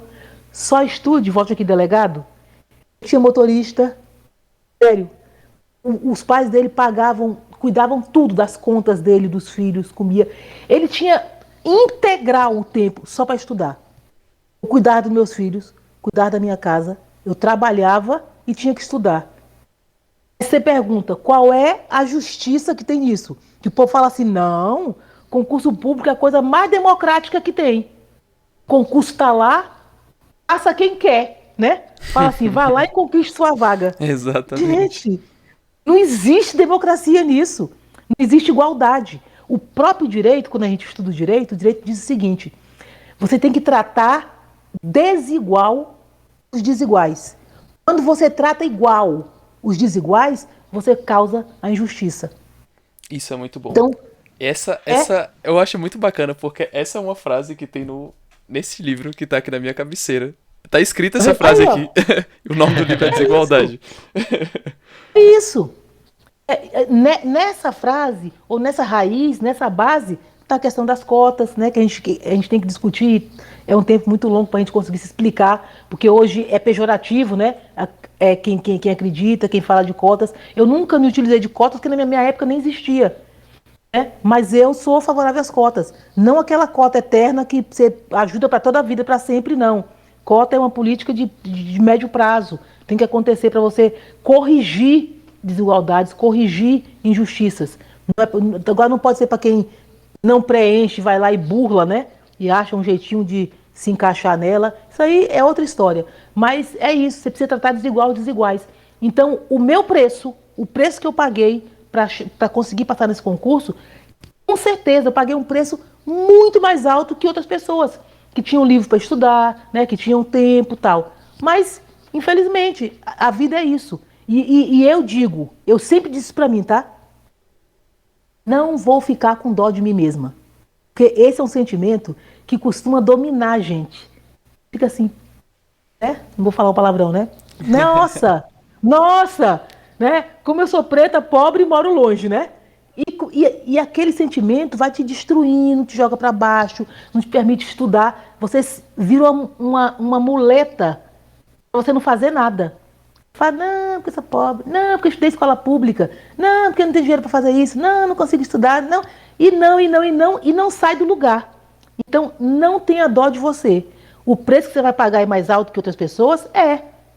só estude, volte aqui delegado. Tinha motorista, sério. Os pais dele pagavam, cuidavam tudo das contas dele, dos filhos, comia. Ele tinha integral o tempo só para estudar. Eu cuidava dos meus filhos, cuidava da minha casa, eu trabalhava e tinha que estudar. Você pergunta, qual é a justiça que tem nisso? Que o povo fala assim, não, concurso público é a coisa mais democrática que tem. Concurso está lá, passa quem quer, né? Fala assim, vai lá e conquiste sua vaga. Exatamente. Gente, não existe democracia nisso. Não existe igualdade. O próprio direito, quando a gente estuda o direito diz o seguinte, você tem que tratar desigual os desiguais. Quando você trata igual os desiguais, você causa a injustiça. Isso é muito bom. Então, Essa eu acho muito bacana, porque essa é uma frase que tem nesse livro que tá aqui na minha cabeceira. Tá escrita essa frase ó. aqui. O nome do livro é Desigualdade. É isso. Nessa frase, ou nessa raiz, nessa base, está a questão das cotas, né, que a gente tem que discutir. É um tempo muito longo para a gente conseguir se explicar, porque hoje é pejorativo, né? Quem acredita, quem fala de cotas. Eu nunca me utilizei de cotas, porque na minha época nem existia. Né? Mas eu sou favorável às cotas. Não aquela cota eterna que você ajuda para toda a vida, para sempre, não. Cota é uma política de médio prazo. Tem que acontecer para você corrigir desigualdades, corrigir injustiças. Agora não pode ser para quem não preenche, vai lá e burla, né? E acha um jeitinho de se encaixar nela. Isso aí é outra história. Mas é isso, você precisa tratar desigual os desiguais. Então, o meu preço, o preço que eu paguei para conseguir passar nesse concurso, com certeza eu paguei um preço muito mais alto que outras pessoas que tinham livro para estudar, né? Que tinham tempo e tal. Mas, infelizmente, a vida é isso. E eu digo, eu sempre disse para mim, tá? Não vou ficar com dó de mim mesma. Porque esse é um sentimento que costuma dominar a gente. Fica assim, né? Não vou falar o palavrão, né? Nossa! Nossa! Né? Como eu sou preta, pobre e moro longe, né? E aquele sentimento vai te destruindo, te joga para baixo, não te permite estudar. Você vira uma muleta para você não fazer nada. Fala, não, porque eu sou pobre, não, porque eu estudei escola pública, não, porque eu não tenho dinheiro para fazer isso, não consigo estudar, não. E não sai do lugar. Então, não tenha dó de você. O preço que você vai pagar é mais alto que outras pessoas?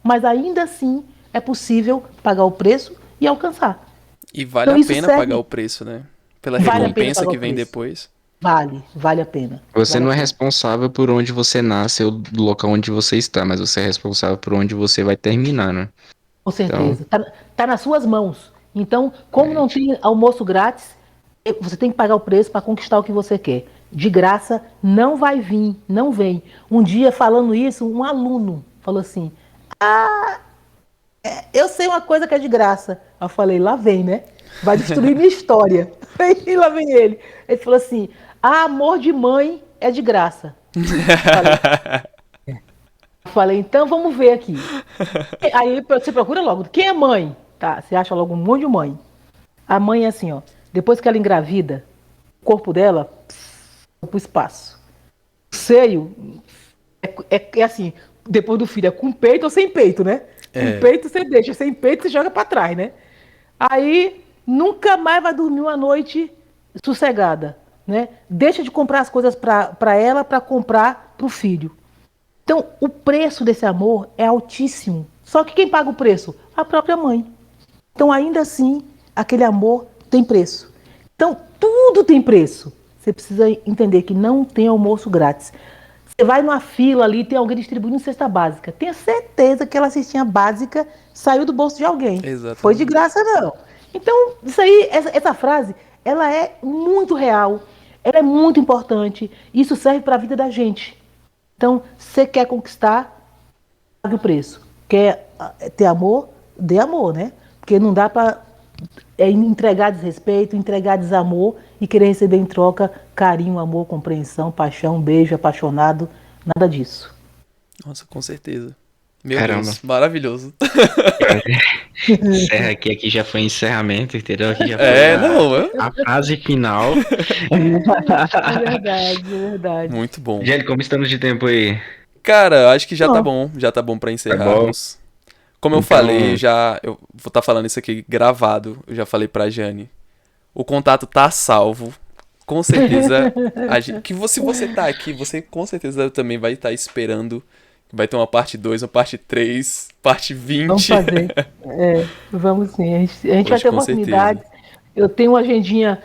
Mas ainda assim é possível pagar o preço e alcançar. E vale Então, a pena pagar o preço, né? Pela Vale a pena recompensa pagar que o vem preço. depois. Vale a pena. Você Vale não a é pena. responsável por onde você nasce ou do local onde você está, mas você é responsável por onde você vai terminar, né? Com Então, certeza. Tá nas suas mãos. Então, como não gente, tem almoço grátis, você tem que pagar o preço para conquistar o que você quer. De graça não vai vir, não vem. Um dia, falando isso, um aluno falou assim: eu sei uma coisa que é de graça. Eu falei: lá vem, né? Vai destruir minha história. E lá vem ele. Ele falou assim: amor de mãe é de graça. Eu falei: então vamos ver aqui. Aí você procura logo. Quem é mãe? Tá, você acha logo um monte de mãe. A mãe é assim, ó. Depois que ela engravida, o corpo dela vai pro espaço. O seio é assim, depois do filho, é com peito ou sem peito, né? Com É. peito você deixa, sem peito você joga pra trás, né? Aí nunca mais vai dormir uma noite sossegada, né? Deixa de comprar as coisas pra ela pra comprar pro filho. Então, o preço desse amor é altíssimo. Só que quem paga o preço? A própria mãe. Então, ainda assim, aquele amor tem preço. Então, tudo tem preço. Você precisa entender que não tem almoço grátis. Você vai numa fila ali, tem alguém distribuindo cesta básica. Tenha certeza que aquela cestinha básica saiu do bolso de alguém. Foi de Exatamente. graça, não. Então, isso aí, essa frase, ela é muito real. Ela é muito importante. Isso serve para a vida da gente. Então, você quer conquistar, pague o preço. Quer ter amor? Dê amor, né? Porque não dá para entregar desrespeito, entregar desamor e querer receber em troca carinho, amor, compreensão, paixão, beijo, apaixonado. Nada disso. Nossa, com certeza. Meu caramba. Deus, maravilhoso. Encerra aqui, aqui já foi encerramento, entendeu? Aqui já foi É, não, a fase final. É verdade, é verdade. muito bom. Gente, como estamos de tempo aí? Cara, acho que Bom, já tá bom pra Tá bom? encerrarmos. Como eu falei, Então, eu vou estar falando isso aqui gravado, eu já falei pra Jane. O contato tá salvo. Com certeza, se você tá aqui, você com certeza também vai estar esperando. Vai ter uma parte 2, uma parte 3, parte vamos 20. fazer. Vamos sim. A gente vai Hoje, ter com certeza. oportunidade. Eu tenho uma agendinha,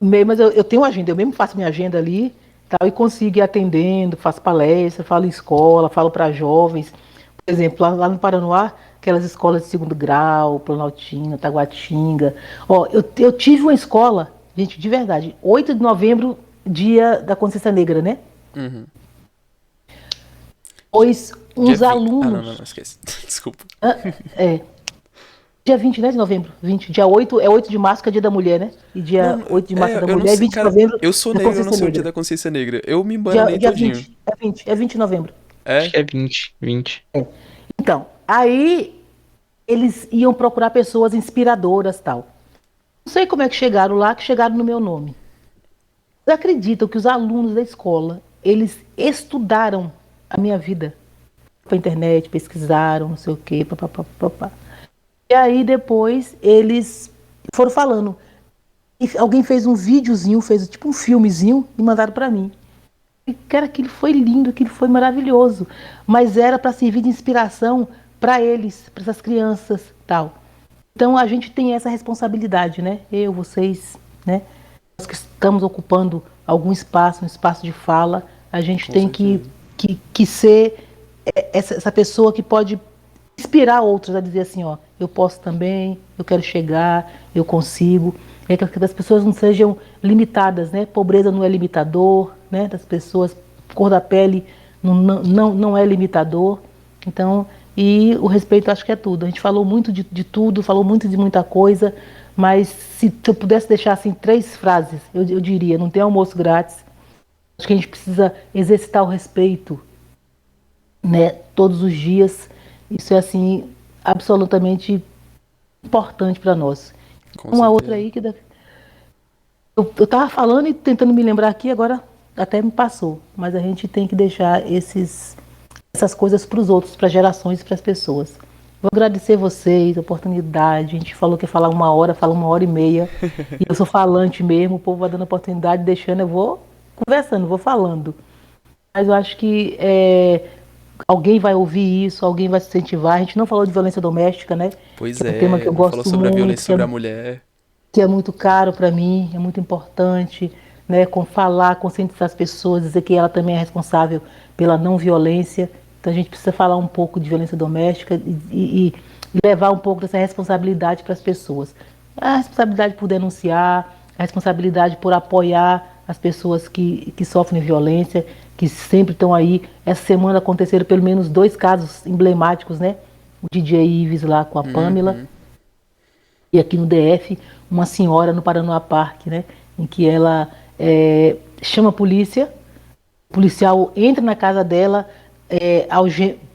mas eu tenho uma agenda, eu mesmo faço minha agenda ali, tal, e consigo ir atendendo, faço palestra, falo em escola, falo para jovens. Por exemplo, lá no Paranoá, aquelas escolas de segundo grau, Planaltina, Taguatinga. Ó, eu tive uma escola, gente, de verdade, 8 de novembro, dia da Consciência Negra, né? Uhum. Pois Dia uns 20. Ah, não, alunos. esquece. Desculpa. É, dia 20, né, de novembro? 20. Dia 8 é 8 de março, que é dia da mulher, né? E dia Não, 8 de março é da eu não mulher e sei, 20 de cara. novembro Eu sou da negro, eu não Consciência sei o dia Negra. da consciência negra. Eu me Dia, embananei dia todinho. 20, é 20 de novembro. acho É? que é 20, 20. Então, aí eles iam procurar pessoas inspiradoras e tal. Não sei como é que chegaram lá, que chegaram no meu nome. Vocês acreditam que os alunos da escola, eles estudaram a minha vida? Pra internet, pesquisaram, não sei o quê, papapá, papapá. E aí depois eles foram falando. E alguém fez um videozinho, fez tipo um filmezinho e mandaram pra mim. E, cara, aquilo foi lindo, aquilo foi maravilhoso. Mas era para servir de inspiração para eles, para essas crianças, tal. Então a gente tem essa responsabilidade, né? Eu, vocês, né? Nós que estamos ocupando algum espaço, um espaço de fala, a gente Com tem certeza. que ser essa pessoa que pode inspirar outros a dizer assim, ó, eu posso também, eu quero chegar, eu consigo. É que as pessoas não sejam limitadas, né? Pobreza não é limitador, né? Das pessoas, cor da pele não é limitador. Então, e o respeito acho que é tudo. A gente falou muito de tudo, falou muito de muita coisa, mas se eu pudesse deixar assim 3 frases, eu diria, não tem almoço grátis. Acho que a gente precisa exercitar o respeito, né, todos os dias. Isso é assim absolutamente importante para nós. Com Uma outra certeza. aí que Eu tava falando e tentando me lembrar aqui, agora até me passou. Mas a gente tem que deixar essas coisas para os outros, para gerações, para as pessoas. Vou agradecer vocês, a oportunidade. A gente falou que ia falar 1 hora, fala 1 hora e meia. E eu sou falante mesmo, o povo vai dando oportunidade, deixando, eu vou conversando, vou falando. Mas eu acho que alguém vai ouvir isso, alguém vai se incentivar. A gente não falou de violência doméstica, né? Pois Que é um tema que é, eu não falou gosto sobre a muito, violência sobre a mulher. que é muito caro para mim, é muito importante, né? Com falar, conscientizar as pessoas, dizer que ela também é responsável pela não violência. Então a gente precisa falar um pouco de violência doméstica e levar um pouco dessa responsabilidade para as pessoas. A responsabilidade por denunciar, a responsabilidade por apoiar as pessoas que sofrem violência, que sempre estão aí. Essa semana aconteceram pelo menos 2 casos emblemáticos, né? O DJ Ives lá com a Pamela, Uhum. e aqui no DF, uma senhora no Paranoá Park, né? Em que ela chama a polícia, o policial entra na casa dela,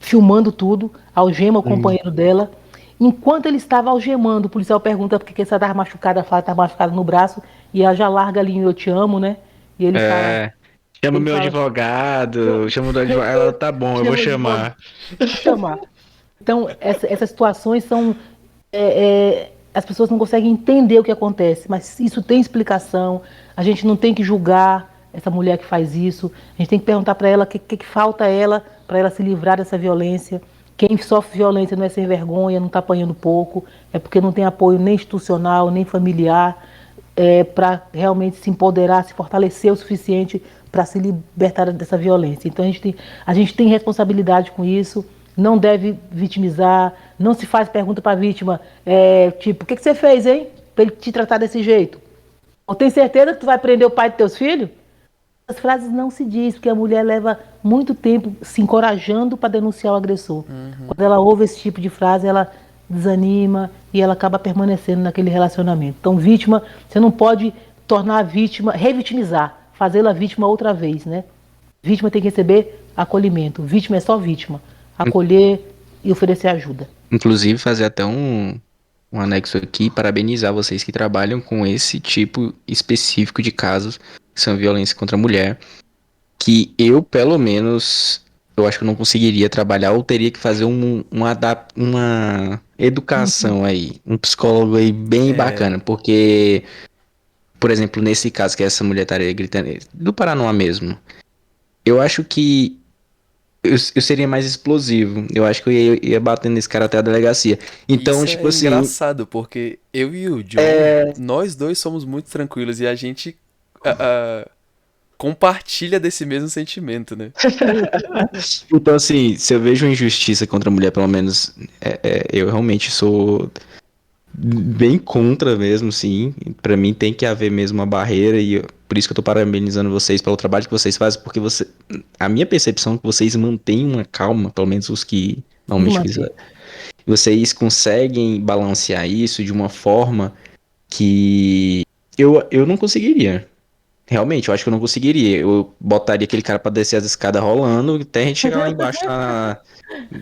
filmando tudo, algema o Hum. companheiro dela. Enquanto ele estava algemando, o policial pergunta por que ela estava machucada, ela fala que estava machucada no braço, e ela já larga ali, eu te amo, né? E ele fala, É, chama ele meu fala, advogado, chama o advogado. Ela, tá bom, eu vou chama de volta, chamar. vou chamar. Então, essas situações são. As pessoas não conseguem entender o que acontece, mas isso tem explicação. A gente não tem que julgar essa mulher que faz isso. A gente tem que perguntar para ela o que falta a ela para ela se livrar dessa violência. Quem sofre violência não é sem vergonha, não está apanhando pouco, é porque não tem apoio nem institucional, nem familiar, para realmente se empoderar, se fortalecer o suficiente para se libertar dessa violência. Então a gente tem responsabilidade com isso, não deve vitimizar, não se faz pergunta para a vítima, tipo, o que você fez, hein? Para ele te tratar desse jeito. Eu tenho certeza que tu vai prender o pai dos teus filhos? As frases não se diz, porque a mulher leva muito tempo se encorajando para denunciar o agressor. Quando ela ouve esse tipo de frase, ela desanima e ela acaba permanecendo naquele relacionamento. Então, vítima, você não pode tornar a vítima, revitimizar, fazê-la vítima outra vez, né? Vítima tem que receber acolhimento. Vítima é só vítima. Acolher e oferecer ajuda. Inclusive, fazer até um anexo aqui, parabenizar vocês que trabalham com esse tipo específico de casos, que são violência contra a mulher, que eu, pelo menos, eu acho que eu não conseguiria trabalhar, ou teria que fazer uma educação aí, um psicólogo aí bem É, bacana, porque, por exemplo, nesse caso que essa mulher estaria gritando, do Paraná mesmo, eu acho que eu seria mais explosivo. Eu acho que eu ia bater nesse cara até a delegacia. Então, isso tipo é assim, engraçado, porque eu e o John, nós dois somos muito tranquilos e a gente ah, ah, compartilha desse mesmo sentimento, né? então assim, se eu vejo injustiça contra a mulher, pelo menos eu realmente sou bem contra mesmo, sim. Pra mim tem que haver mesmo uma barreira por isso que eu tô parabenizando vocês pelo trabalho que vocês fazem, porque a minha percepção é que vocês mantêm uma calma, pelo menos os que Tem que normalmente manter. vocês conseguem balancear isso de uma forma que eu não conseguiria. Realmente, eu acho que eu não conseguiria. Eu botaria aquele cara pra descer as escadas rolando até a gente chegar lá embaixo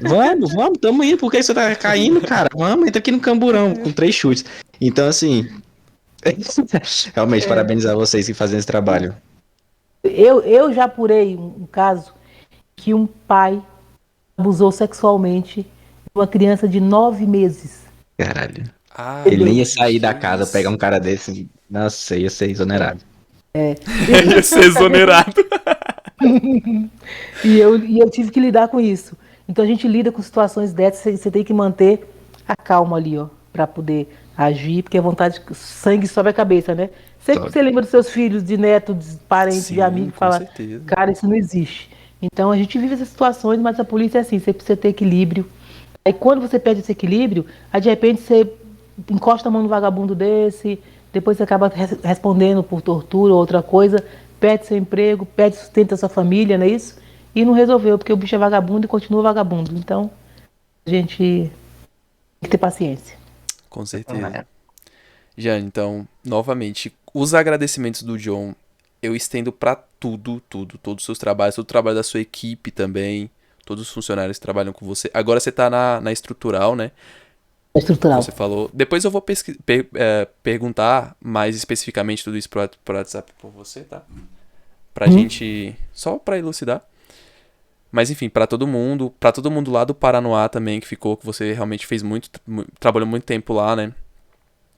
Vamos, vamos, tamo indo. Por que você tá caindo, cara? Vamos, entra aqui no camburão com 3 chutes. Então, assim, realmente, parabenizar vocês que fazem esse trabalho. Eu já apurei um caso que um pai abusou sexualmente de uma criança de 9 meses. Caralho. Ai, Ele nem Entendeu? ia meu sair Deus, que da casa pegar um isso? cara desse. Nossa, ia ser exonerado. Ia ser exonerado. E eu tive que lidar com isso. Então a gente lida com situações dessas, você tem que manter a calma ali, ó, para poder agir, porque a vontade, sangue sobe a cabeça, né? Sempre que Top. você lembra dos seus filhos, de neto, de parente, de Sim, amigo, com fala, certeza. cara, isso não existe. Então a gente vive essas situações, mas a polícia é assim, você precisa ter equilíbrio. Aí quando você perde esse equilíbrio, aí de repente você encosta a mão no vagabundo desse, depois você acaba respondendo por tortura ou outra coisa, perde seu emprego, perde sustento da sua família, não é isso? E não resolveu, porque o bicho é vagabundo e continua vagabundo. Então, a gente tem que ter paciência. Com certeza. Jane, então, novamente, os agradecimentos do John eu estendo pra tudo, tudo, todos os seus trabalhos, todo o trabalho da sua equipe também, todos os funcionários que trabalham com você. Agora você tá na estrutural, né? É estrutural. Você falou. Depois eu vou perguntar mais especificamente tudo isso pro WhatsApp por você, tá? Pra gente. Só pra elucidar. Mas enfim, pra todo mundo lá do Paranoá também, que você realmente fez trabalhou muito tempo lá, né?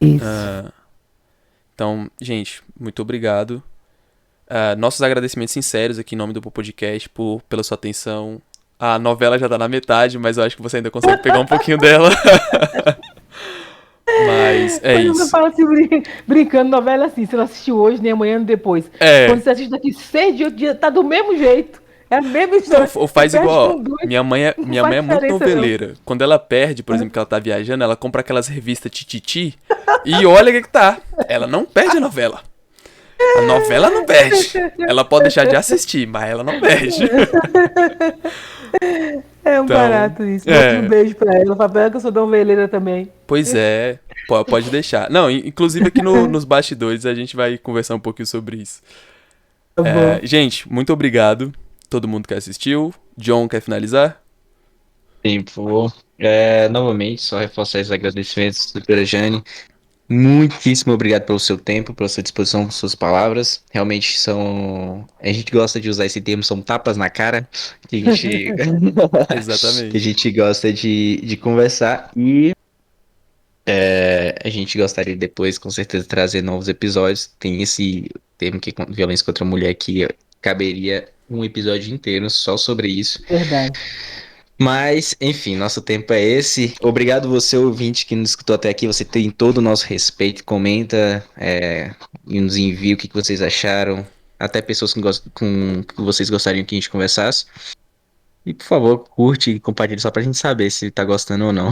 Isso. Então, gente, muito obrigado. Nossos agradecimentos sinceros aqui em nome do podcast pela sua atenção. A novela já tá na metade, mas eu acho que você ainda consegue pegar um pouquinho dela. Mas é Quando você isso. fala assim, brincando, novela assim, você não assistiu hoje, nem amanhã, nem depois. É. Quando você assiste daqui 6 dias, tá do mesmo jeito. É a mesma história. Ou faz Você perde igual, ó. com dois, Minha mãe não é faz muito diferença, noveleira. Quando ela perde, por exemplo, que ela tá viajando, ela compra aquelas revistas Tititi e olha o que tá. Ela não perde a novela. A novela não perde. Ela pode deixar de assistir, mas ela não perde. É um Então, barato isso. Manda um beijo pra ela. Fala pra ela que eu sou noveleira também. Pois é, pode deixar. Não, inclusive aqui nos bastidores a gente vai conversar um pouquinho sobre isso. Tá bom. Gente, muito obrigado. Todo mundo que assistiu. John, quer finalizar? Sim, por favor. Novamente, só reforçar esses agradecimentos, doutora Jane. Muitíssimo obrigado pelo seu tempo, pela sua disposição, por suas palavras. Realmente são. A gente gosta de usar esse termo, são tapas na cara. Que a gente, que a Exatamente. gente gosta de conversar. E a gente gostaria depois, com certeza, de trazer novos episódios. Tem esse termo que é violência contra a mulher que caberia um episódio inteiro só sobre isso. Verdade. Mas, enfim, nosso tempo é esse. Obrigado você, ouvinte, que nos escutou até aqui. Você tem todo o nosso respeito. Comenta e nos envia o que vocês acharam. Até pessoas que vocês gostariam que a gente conversasse. E, por favor, curte e compartilhe só pra gente saber se tá gostando ou não.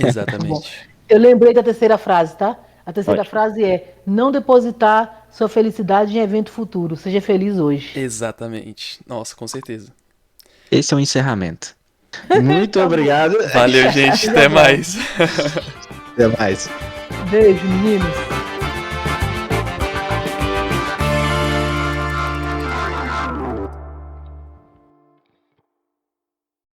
Exatamente. Eu lembrei da terceira frase, tá? A terceira Ótimo. frase é: não depositar sua felicidade em evento futuro. Seja feliz hoje. Exatamente. Nossa, com certeza. Esse é o encerramento. Muito obrigado. Valeu, gente. Até mais. Até mais. Beijo, meninos.